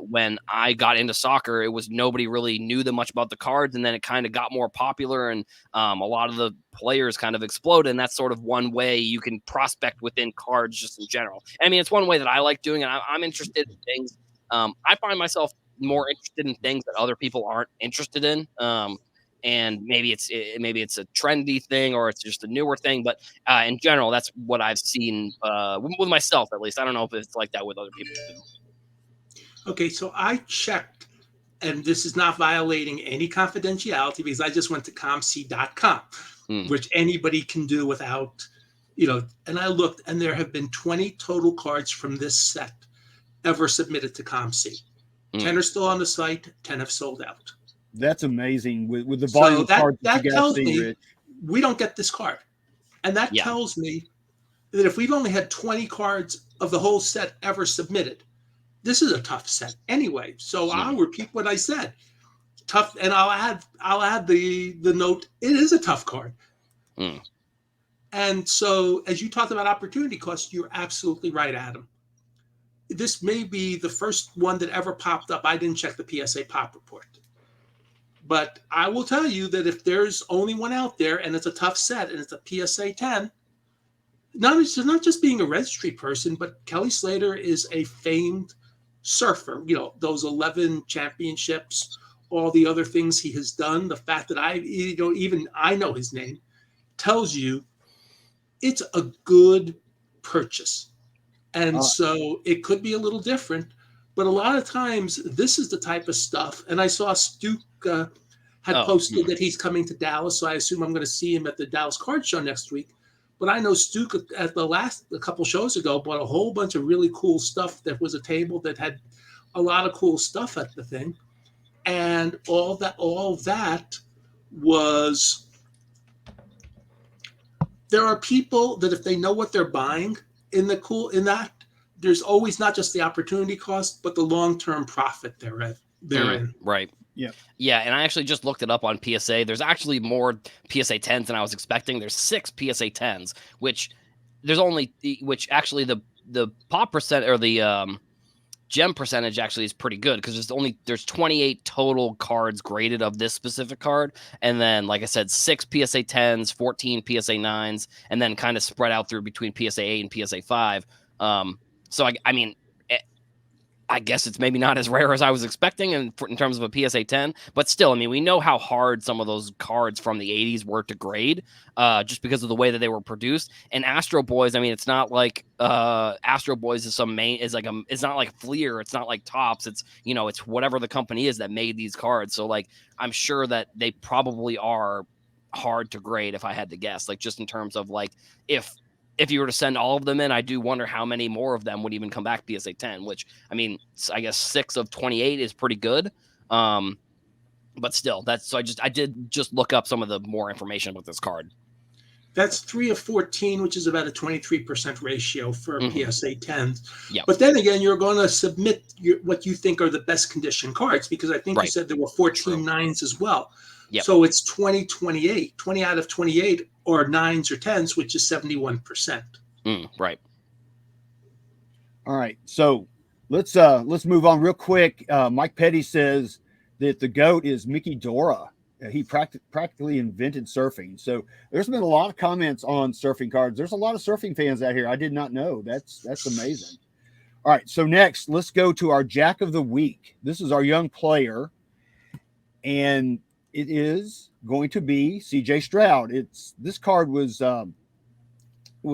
when I got into soccer, it was nobody really knew that much about the cards, and then it kind of got more popular, and a lot of the players kind of exploded. And that's sort of one way you can prospect within cards just in general. I mean, it's one way that I like doing it. I'm interested in things. I find myself more interested in things that other people aren't interested in. And maybe it's a trendy thing, or it's just a newer thing. But in general, that's what I've seen with myself, at least. I don't know if it's like that with other people too. Okay, so I checked, and this is not violating any confidentiality because I just went to comc.com, which anybody can do without, and I looked, and there have been 20 total cards from this set ever submitted to ComC. 10 are still on the site, 10 have sold out. That's amazing with the volume of cards that you guys tells see, me Rich. we don't get this card. And that tells me that if we've only had 20 cards of the whole set ever submitted, this is a tough set anyway. So I'll repeat what I said. Tough, and I'll add the note. It is a tough card. And so, as you talked about opportunity cost, you're absolutely right, Adam. This may be the first one that ever popped up. I didn't check the PSA pop report. But I will tell you that if there's only one out there and it's a tough set and it's a PSA 10, not just being a registry person, but Kelly Slater is a famed surfer. You know, those 11 championships, all the other things he has done, the fact that even I know his name tells you it's a good purchase. And so it could be a little different, but a lot of times this is the type of stuff. And I saw Stu had posted that he's coming to Dallas, so I assume I'm going to see him at the Dallas Card Show next week. But I know Stu at a couple shows ago bought a whole bunch of really cool stuff. That was a table that had a lot of cool stuff at the thing, and all that was. There are people that if they know what they're buying in that, there's always not just the opportunity cost, but the long-term profit therein. Right. Yeah. Yeah, and I actually just looked it up on PSA. There's actually more PSA 10s than I was expecting. There's 6 PSA 10s, which actually the pop percent or the gem percentage actually is pretty good because there's 28 total cards graded of this specific card, and then like I said, 6 PSA 10s, 14 PSA 9s, and then kind of spread out through between PSA 8 and PSA 5. So I mean, I guess it's maybe not as rare as I was expecting in terms of a PSA 10, but still, I mean, we know how hard some of those cards from the 80s were to grade, just because of the way that they were produced. And Astro Boys, I mean, it's not like Astro Boys is it's not like Fleer, it's not like Topps, it's it's whatever the company is that made these cards. So like, I'm sure that they probably are hard to grade if I had to guess, like just in terms of like if you were to send all of them in, I do wonder how many more of them would even come back PSA 10, which, I mean, I guess 6 of 28 is pretty good. But still, I did just look up some of the more information about this card. That's 3 of 14, which is about a 23% ratio for PSA 10s. Yep. But then again, you're going to submit what you think are the best condition cards, because I think you said there were 14 9s as well. Yep. So it's 20 out of 28 or 9s or 10s, which is 71%. Right. All right. So let's move on real quick. Mike Petty says that the GOAT is Mickey Dora. He practically invented surfing. So there's been a lot of comments on surfing cards. There's a lot of surfing fans out here. I did not know. That's amazing. All right. So next, let's go to our Jack of the Week. This is our young player, and it is going to be CJ Stroud. This card was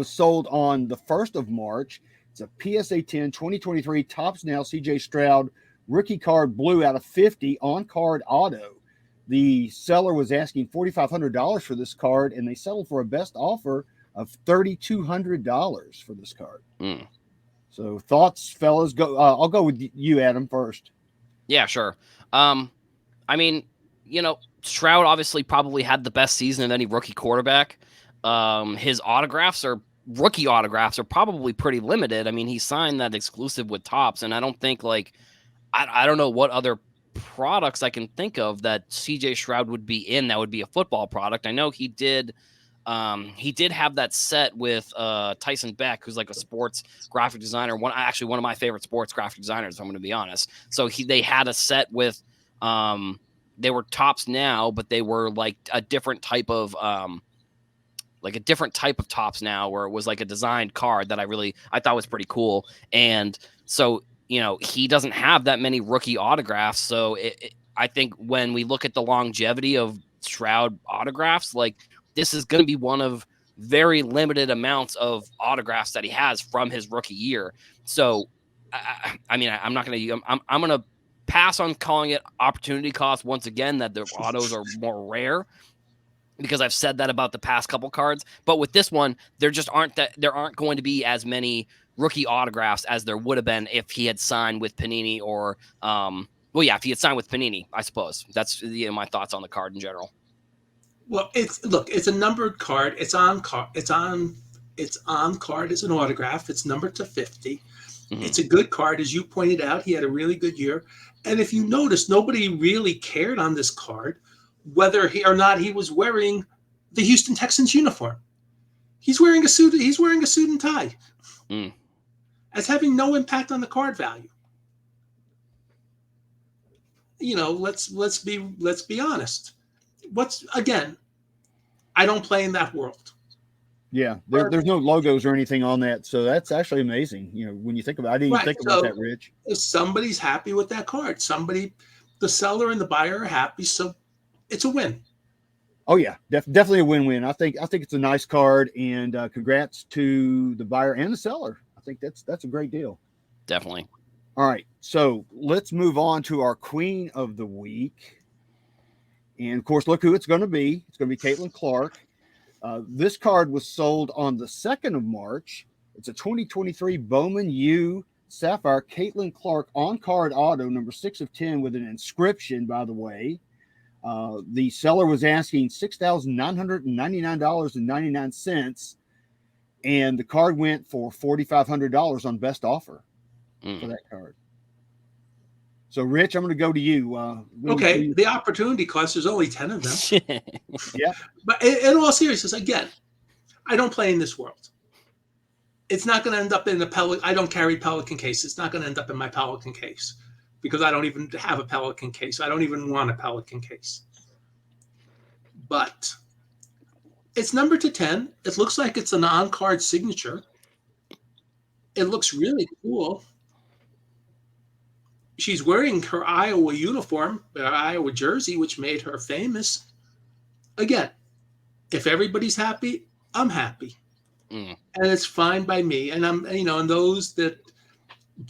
sold on the 1st of March. It's a PSA 10 2023 Topps Now CJ Stroud rookie card blue out of 50 on card auto. The seller was asking $4,500 for this card, and they settled for a best offer of $3,200 for this card. So thoughts, fellas? Go. I'll go with you, Adam, first. Yeah, sure. I mean, Stroud obviously probably had the best season of any rookie quarterback. His rookie autographs are probably pretty limited. I mean, he signed that exclusive with Topps, and I don't think I don't know what other products I can think of that CJ Stroud would be in that would be a football product. I know he did have that set with Tyson Beck, who's like a sports graphic designer, one of my favorite sports graphic designers, if I'm going to be honest. So they had a set with they were Topps Now, but they were like a different type of Topps Now, where it was like a designed card that I thought was pretty cool. And so, he doesn't have that many rookie autographs. So I think when we look at the longevity of Stroud autographs, like this is going to be one of very limited amounts of autographs that he has from his rookie year. So, I'm not going to, I'm going to pass on calling it opportunity cost once again, that the autos are more rare, because I've said that about the past couple cards. But with this one, there aren't going to be as many rookie autographs as there would have been if he had signed with Panini, or if he had signed with Panini, I suppose. That's my thoughts on the card in general. Well, it's a numbered card. It's on card as an autograph. It's numbered to 50. Mhm. It's a good card. As you pointed out, he had a really good year. And if you notice, nobody really cared on this card whether he or not he was wearing the Houston Texans uniform. He's wearing a suit. He's wearing a suit and tie, Mm. as having no impact on the card value. You know, let's be honest. What's again? I don't play in that world. Yeah, there's no logos or anything on that, so that's actually amazing. You know, when you think about, I didn't even Right. think about So that, Rich. if somebody's happy with that card, the seller and the buyer are happy, so it's a win. Oh yeah, definitely a win-win. I think it's a nice card, and congrats to the buyer and the seller. I think that's a great deal. Definitely. All right, so let's move on to our Queen of the Week, and of course, look who it's going to be. It's going to be Caitlin Clark. This card was sold on the 2nd of March. It's a 2023 Bowman U Sapphire Caitlin Clark on-card auto, number 6 of 10, with an inscription, by the way. The seller was asking $6,999.99, and the card went for $4,500 on best offer for that card. So, Rich, I'm going to go to you. Okay, the opportunity cost, there's only 10 of them. Yeah. But in all seriousness, again, I don't play in this world. It's not going to end up in a Pelican. I don't carry Pelican case. It's not going to end up in my Pelican case because I don't even have a Pelican case. I don't even want a Pelican case. But it's numbered to 10. It looks like it's an on-card signature. It looks really cool. She's wearing her Iowa uniform, her Iowa jersey, which made her famous. Again, if everybody's happy, I'm happy. And it's fine by me. And and those that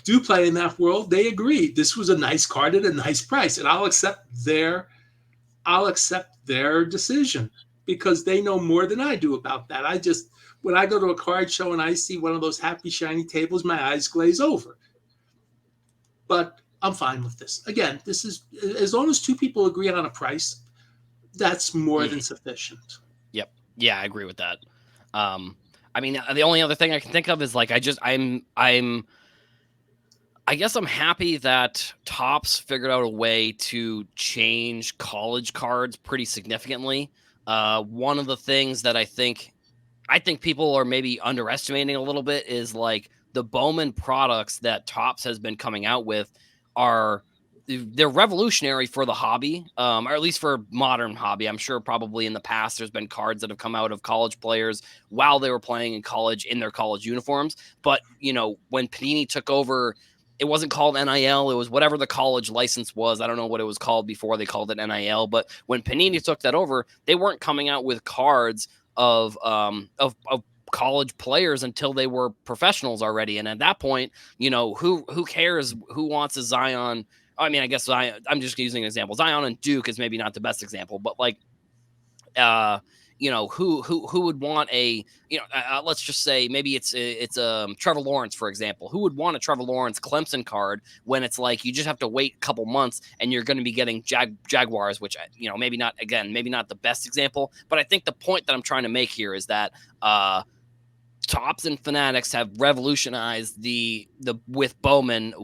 do play in that world, they agree this was a nice card at a nice price. And I'll accept their decision because they know more than I do about that. When I go to a card show and I see one of those happy shiny tables, my eyes glaze over. But I'm fine with this. Again, this is, as long as two people agree on a price, that's more than sufficient. Yep. Yeah, I agree with that. I mean, the only other thing I can think of is like I guess I'm happy that Topps figured out a way to change college cards pretty significantly. One of the things that I think people are maybe underestimating a little bit is like the Bowman products that Topps has been coming out with they're revolutionary for the hobby, or at least for modern hobby. I'm sure probably in the past there's been cards that have come out of college players while they were playing in college in their college uniforms. But, when Panini took over, it wasn't called NIL. It was whatever the college license was. I don't know what it was called before they called it NIL. But when Panini took that over, they weren't coming out with cards of college players until they were professionals already. And at that point, who cares who wants a Zion? I mean, I guess I'm just using an example. Zion and Duke is maybe not the best example, but like, who would want let's just say maybe it's Trevor Lawrence, for example. Who would want a Trevor Lawrence Clemson card when it's like you just have to wait a couple months and you're going to be getting Jaguars, which, maybe not the best example, but I think the point that I'm trying to make here is that Topps and Fanatics have revolutionized with Bowman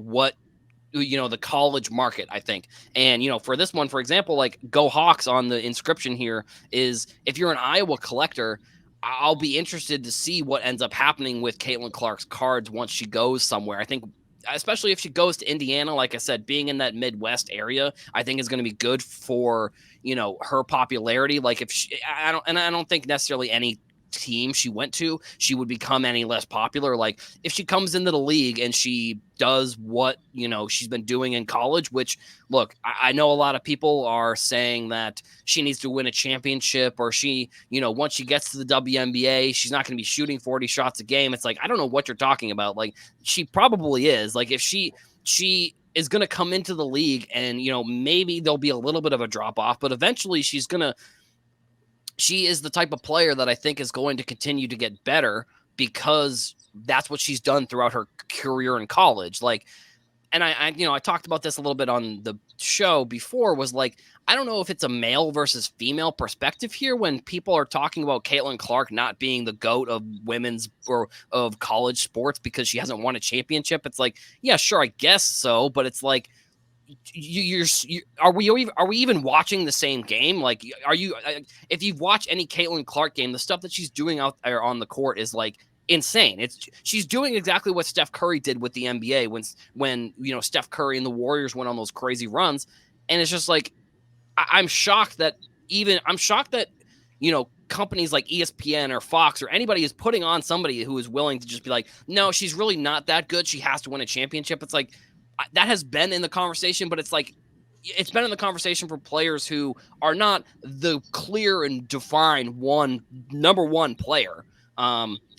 the college market, I think. And for this one, for example, like Go Hawks on the inscription here is, if you're an Iowa collector, I'll be interested to see what ends up happening with Caitlin Clark's cards once she goes somewhere. I think especially if she goes to Indiana, like I said, being in that Midwest area, I think is going to be good for her popularity. Like I don't think necessarily any team she went to, she would become any less popular. Like if she comes into the league and she does what she's been doing in college, which, look, I know a lot of people are saying that she needs to win a championship, or she, once she gets to the WNBA, she's not going to be shooting 40 shots a game. It's like, I don't know what you're talking about. Like, she probably is. Like, if she is going to come into the league and, maybe there'll be a little bit of a drop off, but eventually she is the type of player that I think is going to continue to get better because that's what she's done throughout her career in college. Like, and I talked about this a little bit on the show before, was like, I don't know if it's a male versus female perspective here when people are talking about Caitlin Clark not being the GOAT of women's or of college sports because she hasn't won a championship. It's like, yeah, sure, I guess so, but it's like, are we even watching the same game? Like, are you, if you watch any Caitlin Clark game, the stuff that she's doing out there on the court is like insane. She's doing exactly what Steph Curry did with the NBA when Steph Curry and the Warriors went on those crazy runs, and it's just like, I'm shocked that companies like ESPN or Fox or anybody is putting on somebody who is willing to just be like, no, she's really not that good, she has to win a championship. It's like, that has been in the conversation, but it's like, it's been in the conversation for players who are not the clear and defined number one player.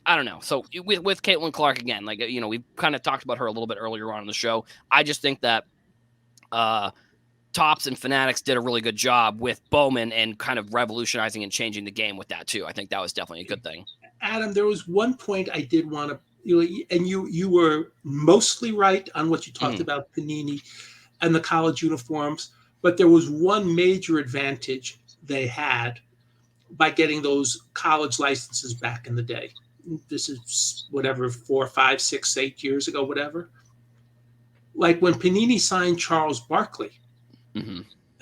I don't know. So with Caitlin Clark, again, like, we've kind of talked about her a little bit earlier on in the show. I just think that Topps and Fanatics did a really good job with Bowman and kind of revolutionizing and changing the game with that too. I think that was definitely a good thing. Adam, there was one point I did want to, and you were mostly right on what you talked about Panini and the college uniforms, but there was one major advantage they had by getting those college licenses back in the day. This is whatever, 4, 5, 6, 8 years ago, whatever. Like when Panini signed Charles Barkley,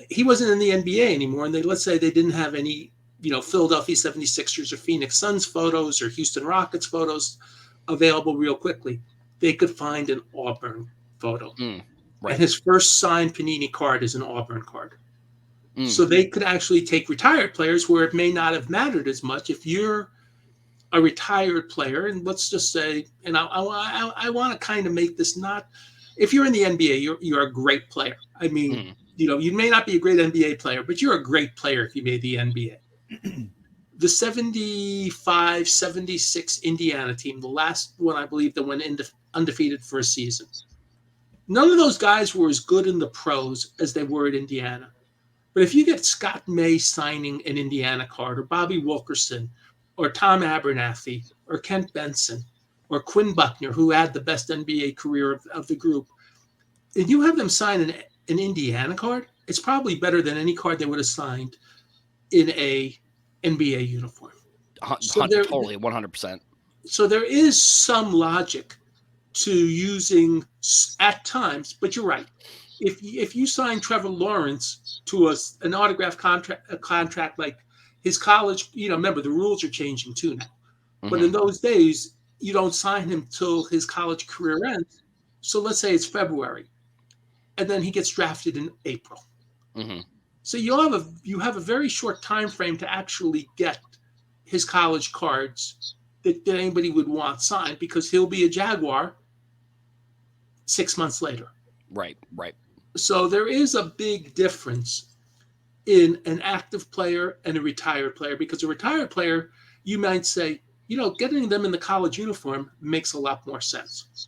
he wasn't in the NBA anymore, and let's say they didn't have any Philadelphia 76ers or Phoenix Suns photos or Houston Rockets photos available real quickly. They could find an Auburn photo. Right. And his first signed Panini card is an Auburn card. So they could actually take retired players where it may not have mattered as much. If you're a retired player, and let's just say, and I want to kind of make this not, if you're in the NBA, you're a great player. I mean, you may not be a great NBA player, but you're a great player if you made the NBA. The 75, 76 Indiana team, the last one, I believe, that went undefeated for a season. None of those guys were as good in the pros as they were at Indiana. But if you get Scott May signing an Indiana card, or Bobby Wilkerson, or Tom Abernathy, or Kent Benson, or Quinn Buckner, who had the best NBA career of the group, and you have them sign an Indiana card, it's probably better than any card they would have signed in a NBA uniform. Totally, 100%. So there is some logic to using at times, but you're right. If you sign Trevor Lawrence to an autograph contract like his college, remember the rules are changing too now. But in those days, you don't sign him till his college career ends. So let's say it's February, and then he gets drafted in April. So you have a very short time frame to actually get his college cards that anybody would want signed, because he'll be a Jaguar 6 months later. Right. So there is a big difference in an active player and a retired player, because a retired player, you might say, getting them in the college uniform makes a lot more sense.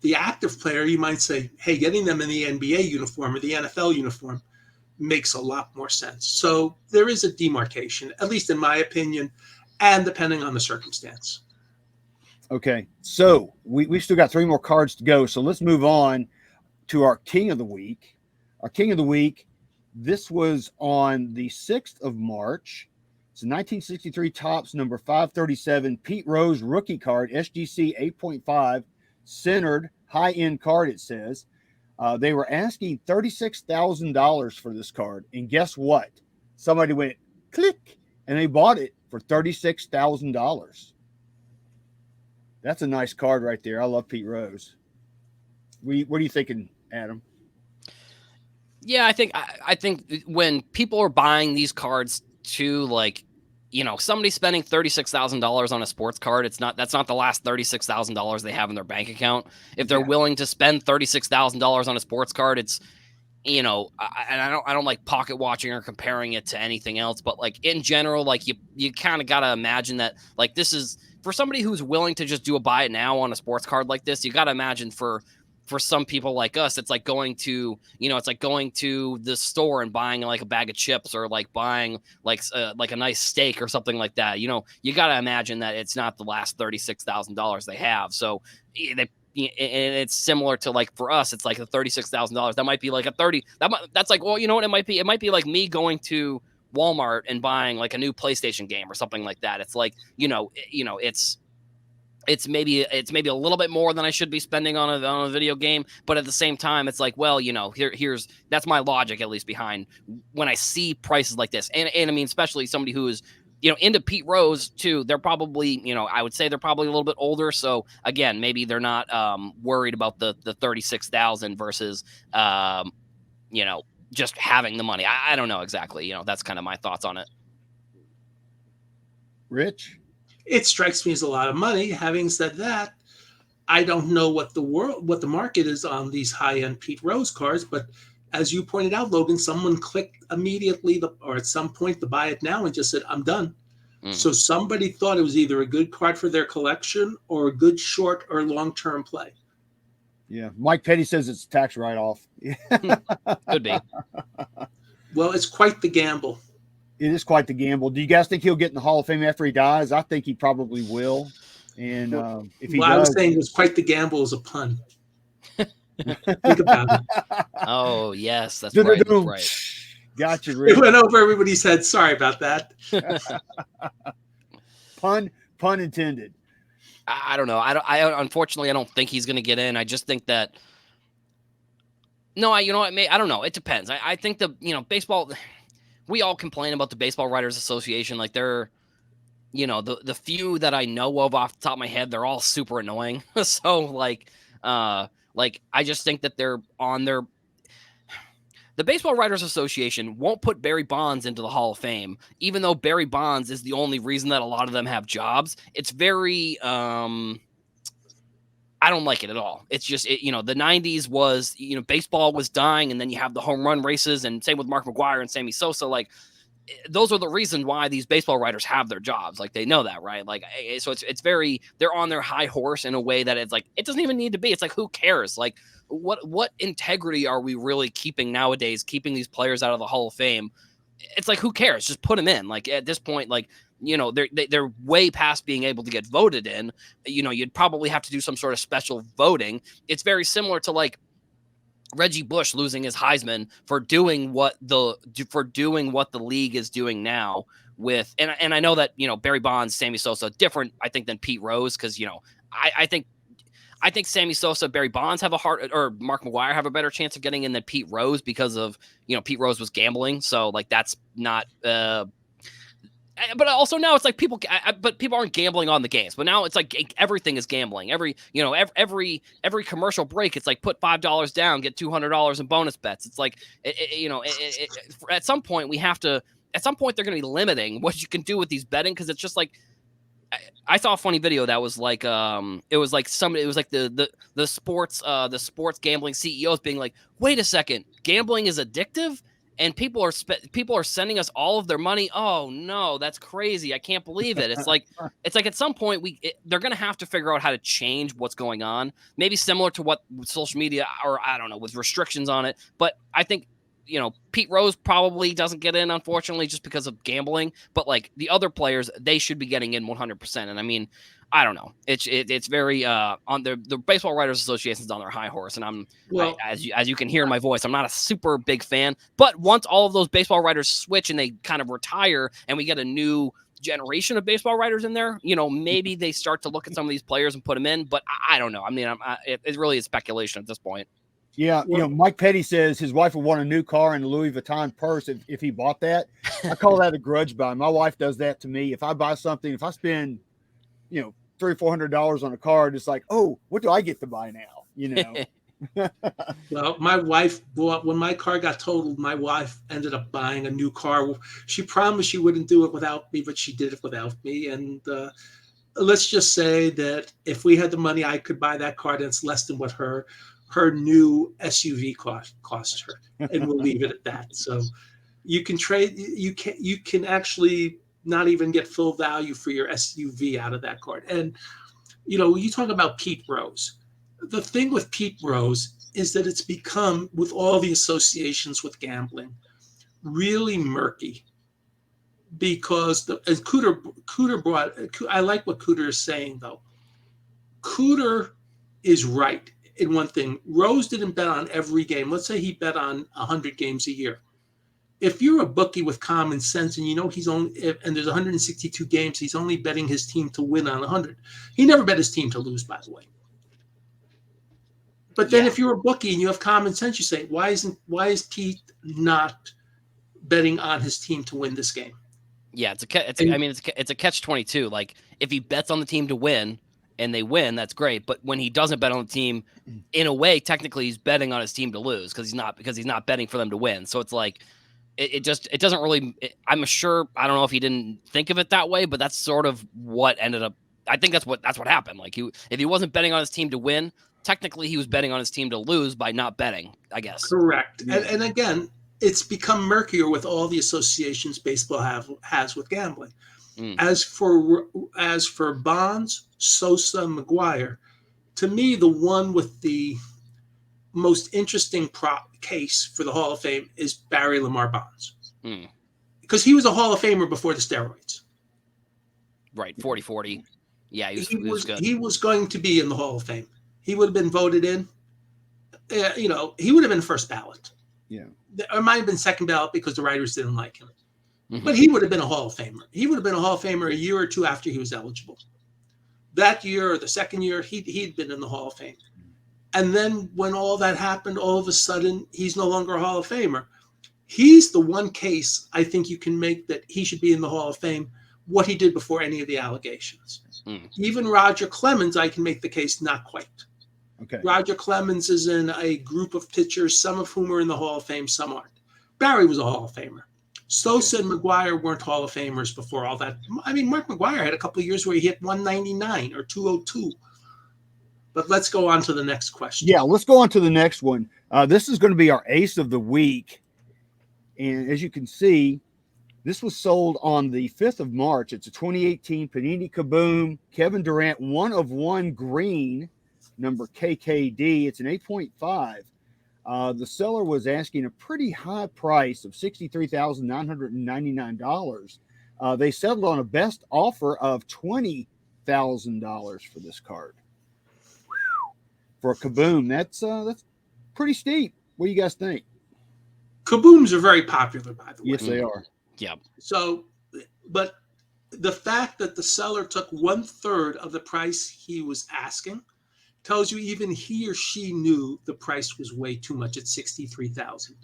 The active player, you might say, hey, getting them in the NBA uniform or the NFL uniform makes a lot more sense. So there is a demarcation, at least in my opinion, and depending on the circumstance. Okay, so we've still got 3 more cards to go. So let's move on to our King of the Week. Our King of the Week, this was on the 6th of March. It's a 1963 Topps number 537 Pete Rose rookie card, SGC 8.5, centered high-end card, it says. They were asking $36,000 for this card. And guess what? Somebody went click, and they bought it for $36,000. That's a nice card right there. I love Pete Rose. What are you thinking, Adam? Yeah, I think when people are buying these cards too, like, somebody spending $36,000 on a sports card, that's not the last $36,000 they have in their bank account. If they're willing to spend $36,000 on a sports card, it's, and I don't like pocket watching or comparing it to anything else, but like in general, like you kind of got to imagine that, like, this is for somebody who's willing to just do a buy it now on a sports card like this. You got to imagine for some people like us, it's like going to, it's like going to the store and buying like a bag of chips, or like buying like a nice steak or something like that. You got to imagine that it's not the last $36,000 they have. So and it's similar to like for us, it's like the $36,000. That might be like a 30. That's like, well, you know what? It might be like me going to Walmart and buying like a new PlayStation game or something like that. It's like, it's maybe a little bit more than I should be spending on a video game, but at the same time, it's like, well, here's that's my logic at least behind when I see prices like this, and I mean, especially somebody who is into Pete Rose too. They're probably I would say they're probably a little bit older, so again, maybe they're not worried about the 36,000 versus just having the money. I don't know exactly. That's kind of my thoughts on it. Rich? It strikes me as a lot of money. Having said that, I don't know what the market is on these high-end Pete Rose cards, but as you pointed out, Logan, someone clicked immediately or at some point to buy it now and just said, I'm done. So somebody thought it was either a good card for their collection or a good short or long-term play. Yeah. Mike Petty says it's a tax write-off. Could be. Well, it's quite the gamble. It is quite the gamble. Do you guys think he'll get in the Hall of Fame after he dies? I think he probably will. And if he does, I was saying it was quite the gamble as a pun. Think about it. Oh, yes, that's right. That's right. Gotcha, Rick. It went over everybody's head. Sorry about that. Pun intended. I don't know. I unfortunately I don't think he's going to get in. I just think that. No, I don't know. It depends. I think baseball. We all complain about the Baseball Writers Association. Like they're, the few that I know of off the top of my head, they're all super annoying. So like I just think that they're on their. The Baseball Writers Association won't put Barry Bonds into the Hall of Fame, even though Barry Bonds is the only reason that a lot of them have jobs. It's very, I don't like it at all. It's just, the 90s was, baseball was dying, and then you have the home run races, and same with Mark McGwire and Sammy Sosa. Like, those are the reason why these baseball writers have their jobs. Like, they know that, right? Like, so it's very, they're on their high horse in a way that it's like, it doesn't even need to be. It's like, who cares? Like, what integrity are we really keeping nowadays, keeping these players out of the Hall of Fame? It's like, who cares? Just put them in. Like, at this point, like, they're way past being able to get voted in. You'd probably have to do some sort of special voting. It's very similar to like Reggie Bush losing his Heisman for doing what the league is doing now with, and I know that, Barry Bonds, Sammy Sosa, different, I think, than Pete Rose. Cause I think Sammy Sosa, Barry Bonds have or Mark McGwire have a better chance of getting in than Pete Rose because of, Pete Rose was gambling. So like, that's not, but also now it's like people aren't gambling on the games, but now it's like everything is gambling. Every commercial break, it's like put $5 down, get $200 in bonus bets. It's like, at some point they're going to be limiting what you can do with these betting. Cause it's just like, I saw a funny video that was like, it was like the sports gambling CEOs being like, wait a second, gambling is addictive? And people are sending us all of their money. Oh no, that's crazy! I can't believe it. It's like at some point they're going to have to figure out how to change what's going on. Maybe similar to what social media, or I don't know, with restrictions on it. But I think Pete Rose probably doesn't get in, unfortunately, just because of gambling. But like the other players, they should be getting in 100%. And I mean, I don't know. It's very on the Baseball Writers Association is on their high horse, and as you can hear in my voice, I'm not a super big fan. But once all of those baseball writers switch and they kind of retire, and we get a new generation of baseball writers in there, maybe they start to look at some of these players and put them in. But I don't know. I mean, it really is speculation at this point. Yeah, Mike Petty says his wife would want a new car and a Louis Vuitton purse if he bought that. I call that a grudge buy. My wife does that to me. If I buy something, if I spend, $300 or $400 on a card, it's like, oh, what do I get to buy now? Well, my wife when my car got totaled, my wife ended up buying a new car. She promised she wouldn't do it without me, but she did it without me. And let's just say that if we had the money, I could buy that car, and it's less than what her new SUV cost her, and we'll leave it at that. So you can trade. You can actually not even get full value for your SUV out of that card. And you talk about Pete Rose. The thing with Pete Rose is that it's become, with all the associations with gambling, really murky. Because as Cooter brought, I like what Cooter is saying though. Cooter is right in one thing. Rose didn't bet on every game. Let's say he bet on 100 games a year. If you're a bookie with common sense and you know he's only, and there's 162 games, he's only betting his team to win on 100. He never bet his team to lose, by the way. But then if you're a bookie and you have common sense, you say, why is Pete not betting on his team to win this game? Yeah, it's a catch-22. Like, if he bets on the team to win and they win, that's great. But when he doesn't bet on the team, in a way, technically he's betting on his team to lose because he's not betting for them to win. So it's like it doesn't really. I'm sure, I don't know if he didn't think of it that way, but that's sort of what ended up. I think that's what happened. Like, if he wasn't betting on his team to win, technically he was betting on his team to lose by not betting, I guess. Correct. Yeah. And again, it's become murkier with all the associations baseball has with gambling. As for Bonds, Sosa, McGuire, to me, the one with the most interesting case for the Hall of Fame is Barry Lamar Bonds. Because he was a Hall of Famer before the steroids. Right, 40-40. Yeah, he was good. He was going to be in the Hall of Fame. He would have been voted in. He would have been first ballot. Yeah. It might have been second ballot because the writers didn't like him. But he would have been a Hall of Famer. He would have been a Hall of Famer a year or two after he was eligible. That year or the second year, he'd been in the Hall of Fame. And then when all that happened, all of a sudden, he's no longer a Hall of Famer. He's the one case I think you can make that he should be in the Hall of Fame, what he did before any of the allegations. Even Roger Clemens, I can make the case not quite. Okay. Roger Clemens is in a group of pitchers, some of whom are in the Hall of Fame, some aren't. Barry was a Hall of Famer. Sosa and McGuire weren't Hall of Famers before all that. I mean, Mark McGuire had a couple of years where he hit 199 or 202. But let's go on to the next question. Yeah, let's go on to the next one. This is going to be our ace of the week. And as you can see, this was sold on the 5th of March. It's a 2018 Panini Kaboom Kevin Durant 1/1 green, number KKD. It's an 8.5. The seller was asking a pretty high price of $63,999. They settled on a best offer of $20,000 for this card. For a Kaboom, that's pretty steep. What do you guys think? Kabooms are very popular, by the way. Yes, they are. Yeah. So, but the fact that the seller took 1/3 of the price he was asking tells you even he or she knew the price was way too much at $63,000.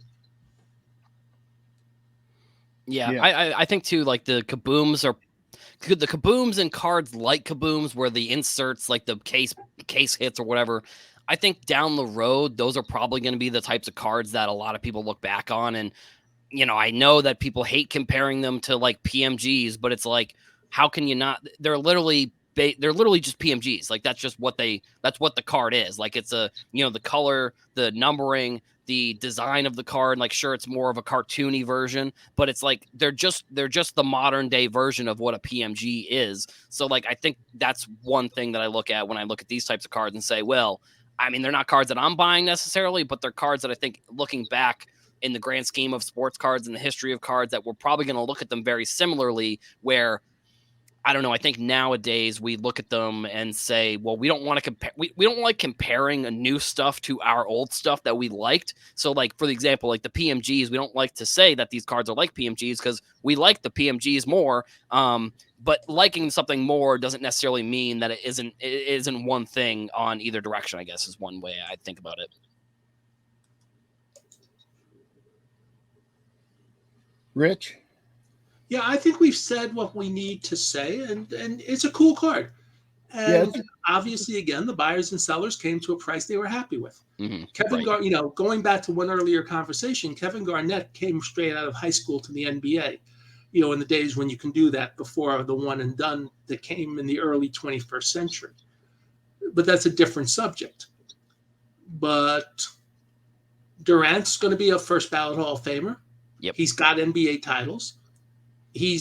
Yeah. I think too, like the Kabooms and cards like Kabooms where the inserts, like the case hits or whatever, I think down the road, those are probably going to be the types of cards that a lot of people look back on. And, I know that people hate comparing them to like PMGs, but it's like, how can you not? They're literally just PMGs. Like that's what the card is. Like it's the color, the numbering, the design of the card. Like, sure, it's more of a cartoony version, but it's like, they're just the modern day version of what a PMG is. So like, I think that's one thing that I look at when I look at these types of cards and say, well, I mean, they're not cards that I'm buying necessarily, but they're cards that I think, looking back in the grand scheme of sports cards and the history of cards, that we're probably going to look at them very similarly, where, I don't know, I think nowadays we look at them and say, well, we don't want to compare. We don't like comparing a new stuff to our old stuff that we liked. So like, for the example, like the PMGs, we don't like to say that these cards are like PMGs because we like the PMGs more. But liking something more doesn't necessarily mean that it isn't one thing on either direction, I guess, is one way I think about it. Rich? Yeah, I think we've said what we need to say, and it's a cool card. And obviously, again, the buyers and sellers came to a price they were happy with. Kevin Garnett, going back to one earlier conversation, Kevin Garnett came straight out of high school to the NBA, in the days when you can do that before the one and done that came in the early 21st century. But that's a different subject. But Durant's going to be a first ballot Hall of Famer. Yep. He's got NBA titles. He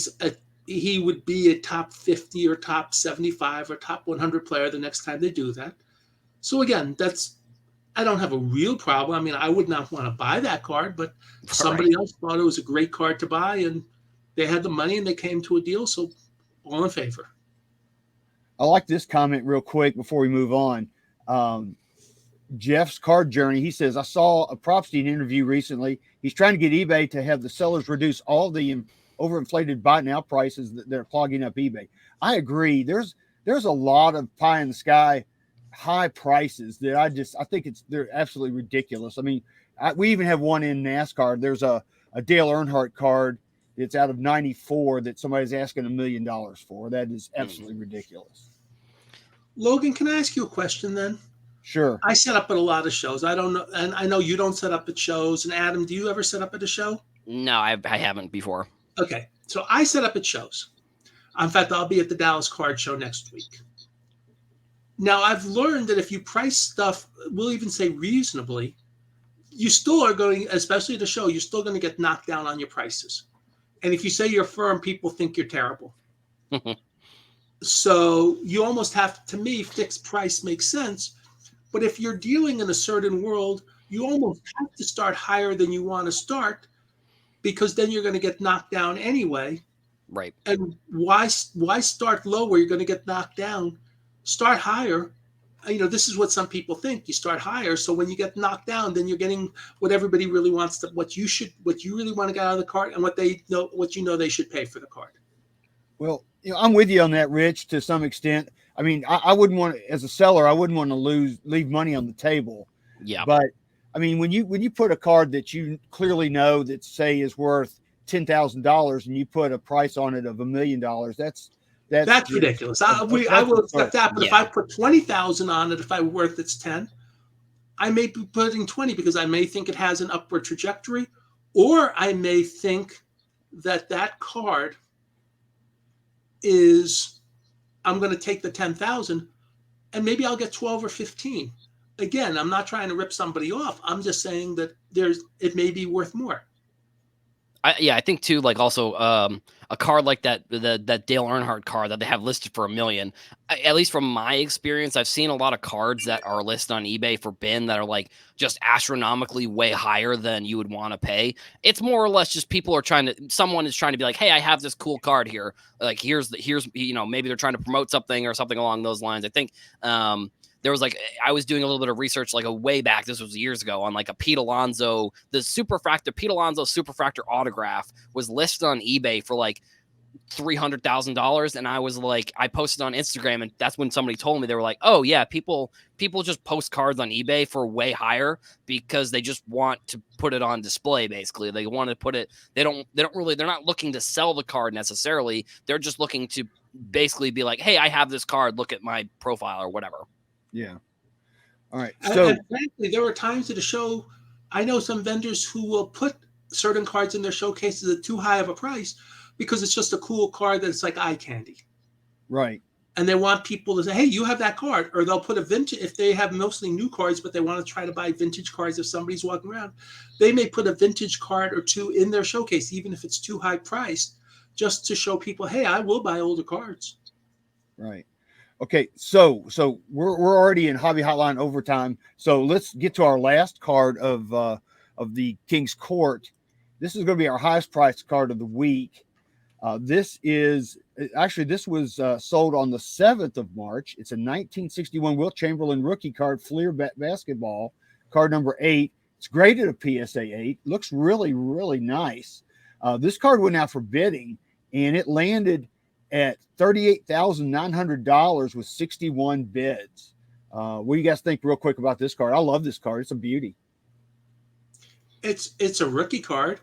would be a top 50 or top 75 or top 100 player the next time they do that. So again, I don't have a real problem. I mean, I would not want to buy that card, but somebody else thought it was a great card to buy, and they had the money and they came to a deal. So all in favor. I like this comment real quick before we move on. Jeff's Card Journey, he says, I saw a Propstein interview recently. He's trying to get eBay to have the sellers reduce all the overinflated buy now prices that they're clogging up eBay. I agree. There's a lot of pie in the sky high prices that I think they're absolutely ridiculous. I mean, we even have one in NASCAR. There's a Dale Earnhardt card. It's out of 94 that somebody's asking $1 million for. That is absolutely ridiculous. Logan, can I ask you a question then? Sure. I set up at a lot of shows. I don't know, and I know you don't set up at shows. And Adam, do you ever set up at a show? No, I haven't before. Okay, so I set up at shows. In fact, I'll be at the Dallas Card Show next week. Now, I've learned that if you price stuff, we'll even say reasonably, you still are going, especially at a show, you're still going to get knocked down on your prices. And if you say you're firm, people think you're terrible. So you almost have, to me, fixed price makes sense. But if you're dealing in a certain world, you almost have to start higher than you want to start, because then you're going to get knocked down anyway. Right. And why start low where you're going to get knocked down? Start higher. This is what some people think. You start higher, so when you get knocked down, then you're getting what everybody really wants, what you really want to get out of the card, and what they should pay for the card. Well, I'm with you on that, Rich, to some extent. I mean, I wouldn't want to, as a seller, I wouldn't want to leave money on the table. Yeah. But I mean, when you put a card that you clearly know that say is worth $10,000 and you put a price on it of $1 million, that's ridiculous. I will accept that. But if I put 20,000 on it, if I worth it's 10, I may be putting 20 because I may think it has an upward trajectory, or I may think that card is, I'm going to take the 10,000 and maybe I'll get 12 or 15. Again, I'm not trying to rip somebody off. I'm just saying that it may be worth more. I think too, like also a card like that Dale Earnhardt card that they have listed for $1 million. At least from my experience, I've seen a lot of cards that are listed on eBay for bin that are like just astronomically way higher than you would want to pay. It's more or less just someone is trying to be like, hey, I have this cool card here. Like here's maybe they're trying to promote something or something along those lines. I think there was I was doing a little bit of research a way back. This was years ago on a Pete Alonso, the Pete Alonso Superfractor autograph was listed on eBay for $300,000. And I was I posted on Instagram, and that's when somebody told me, they were like, oh yeah, people just post cards on eBay for way higher because they just want to put it on display. Basically, they want to put it, they're not looking to sell the card necessarily. They're just looking to basically be like, hey, I have this card, look at my profile or whatever. Yeah. All right. So, and frankly, there were times at a show, I know some vendors who will put certain cards in their showcases at too high of a price because it's just a cool card that's like eye candy. Right. And they want people to say, hey, you have that card. Or they'll put a vintage, if they have mostly new cards, but they want to try to buy vintage cards if somebody's walking around, they may put a vintage card or two in their showcase, even if it's too high priced, just to show people, hey, I will buy older cards. Right. Okay, so we're already in Hobby Hotline overtime. So let's get to our last card of the King's Court. This is going to be our highest priced card of the week. This was sold on the 7th of March. It's a 1961 Wilt Chamberlain rookie card, Fleer basketball, card number 8. It's graded a PSA 8. Looks really, really nice. This card went out for bidding, and it landed at $38,900 with 61 bids. What do you guys think real quick about this card? I love this card. It's a beauty. It's a rookie card.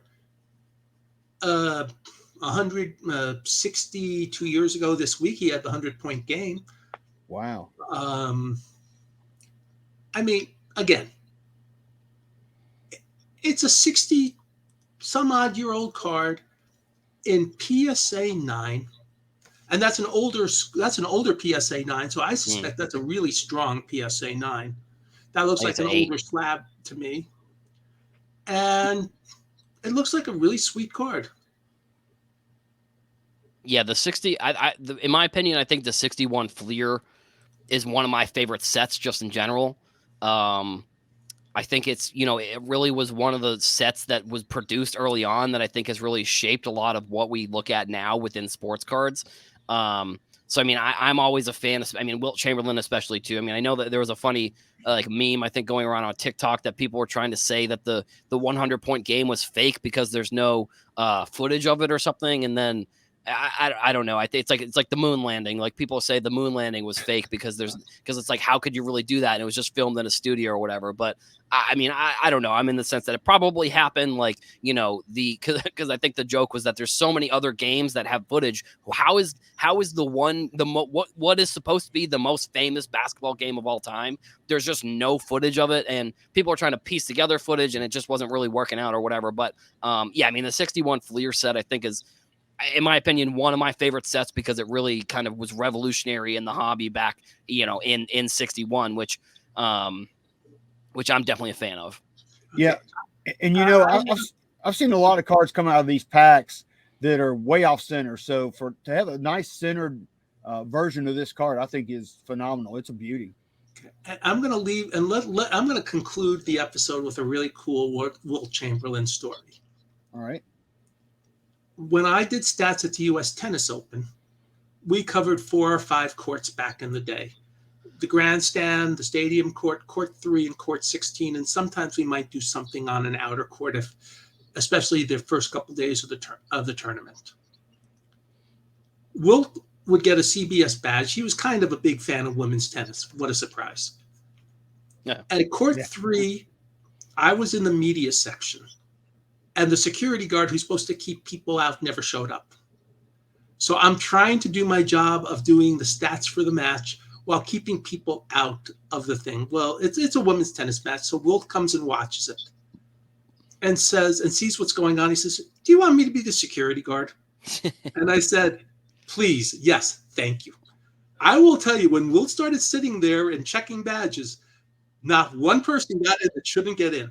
162 years ago this week, he had the 100-point game. Wow. I mean, again, it's a 60 some odd year old card in PSA 9. And that's an older PSA 9, so I suspect that's a really strong PSA 9. That looks like an older slab to me. And it looks like a really sweet card. Yeah, the 60, in my opinion, I think the 61 Fleer is one of my favorite sets just in general. I think it's, it really was one of the sets that was produced early on that I think has really shaped a lot of what we look at now within sports cards. So, I mean, I'm always a fan of, I mean, Wilt Chamberlain, especially too. I mean, I know that there was a funny, like meme, I think going around on TikTok that people were trying to say that the 100-point game was fake because there's no footage of it or something. And then I don't know. I think it's like the moon landing. Like people say the moon landing was fake because it's like, how could you really do that? And it was just filmed in a studio or whatever. But I mean, I don't know. I'm in the sense that it probably happened, like, you know, because I think the joke was that there's so many other games that have footage. How is what is supposed to be the most famous basketball game of all time? There's just no footage of it, and people are trying to piece together footage, and it just wasn't really working out or whatever. But yeah, I mean, the 61 Fleer set, I think, is, in my opinion, one of my favorite sets because it really kind of was revolutionary in the hobby back, you know, in 61, which I'm definitely a fan of. Yeah, and you know, I've seen a lot of cards come out of these packs that are way off center. So to have a nice centered version of this card, I think is phenomenal. It's a beauty. I'm going to leave and I'm going to conclude the episode with a really cool Wilt Chamberlain story. All right. When I did stats at the U.S. Tennis Open, we covered 4 or 5 courts back in the day. The grandstand, the stadium court, court 3, and court 16, and sometimes we might do something on an outer court, especially the first couple of days of the tournament. Wilt would get a CBS badge. He was kind of a big fan of women's tennis. What a surprise. Yeah. At court 3, I was in the media section, and the security guard who's supposed to keep people out never showed up. So I'm trying to do my job of doing the stats for the match while keeping people out of the thing. Well, it's a women's tennis match, so Wilt comes and watches it and sees what's going on. He says, "Do you want me to be the security guard?" And I said, "Please, yes, thank you." I will tell you, when Wilt started sitting there and checking badges, not one person got in that shouldn't get in.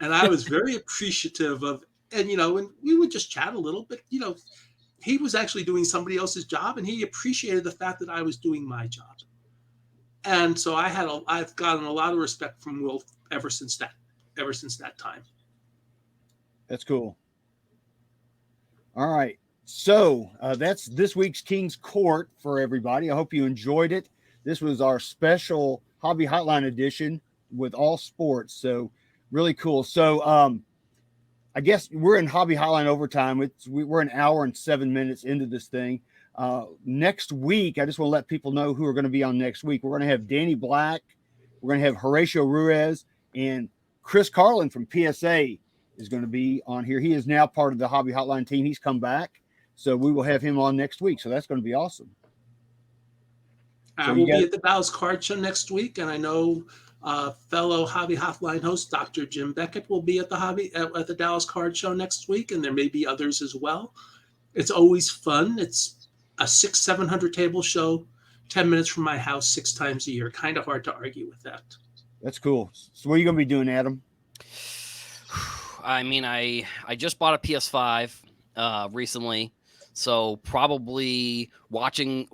And I was very appreciative of, and, you know, and we would just chat a little bit. You know, he was actually doing somebody else's job, and he appreciated the fact that I was doing my job. And so I've gotten a lot of respect from Wilt ever since that time. That's cool. All right. So that's this week's King's Court for everybody. I hope you enjoyed it. This was our special Hobby Hotline edition with all sports. So really cool. So I guess we're in Hobby Hotline overtime. We're an hour and 7 minutes into this thing. Next week, I just want to let people know who are going to be on next week. We're going to have Danny Black. We're going to have Horatio Ruiz, and Chris Carlin from PSA is going to be on here. He is now part of the Hobby Hotline team. He's come back. So we will have him on next week. So that's going to be awesome. I will be at the Dallas Card Show next week, and I know fellow Hobby Hotline host Dr. Jim Beckett will be at the Dallas Card Show next week, and there may be others as well. It's always fun. It's a 600-700 table show, 10 minutes from my house, 6 times a year. Kind of hard to argue with that. That's cool. So what are you going to be doing, Adam? I mean, I just bought a PS5 recently. So probably watching.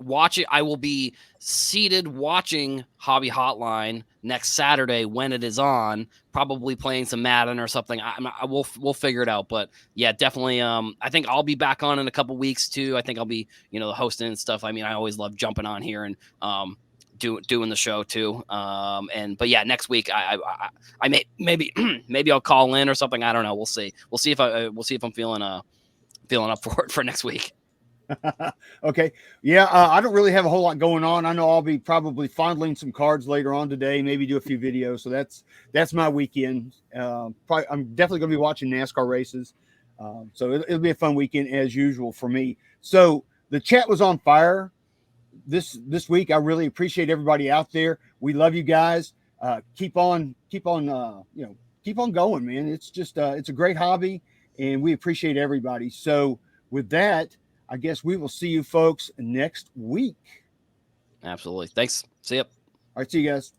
I will be seated watching Hobby Hotline next Saturday when it is on. Probably playing some Madden or something. We'll figure it out. But yeah, definitely. I think I'll be back on in a couple weeks too. I think I'll be hosting and stuff. I mean, I always love jumping on here and doing the show too. But yeah, next week I maybe I'll call in or something. I don't know. We'll see. We'll see if I'm feeling up for it for next week. Okay. Yeah. I don't really have a whole lot going on. I know I'll be probably fondling some cards later on today, maybe do a few videos. So that's my weekend. I'm definitely going to be watching NASCAR races. So it'll be a fun weekend as usual for me. So the chat was on fire this week. I really appreciate everybody out there. We love you guys. Keep on going, man. It's just, it's a great hobby, and we appreciate everybody. So with that, I guess we will see you folks next week. Absolutely. Thanks. See ya. All right. See you guys.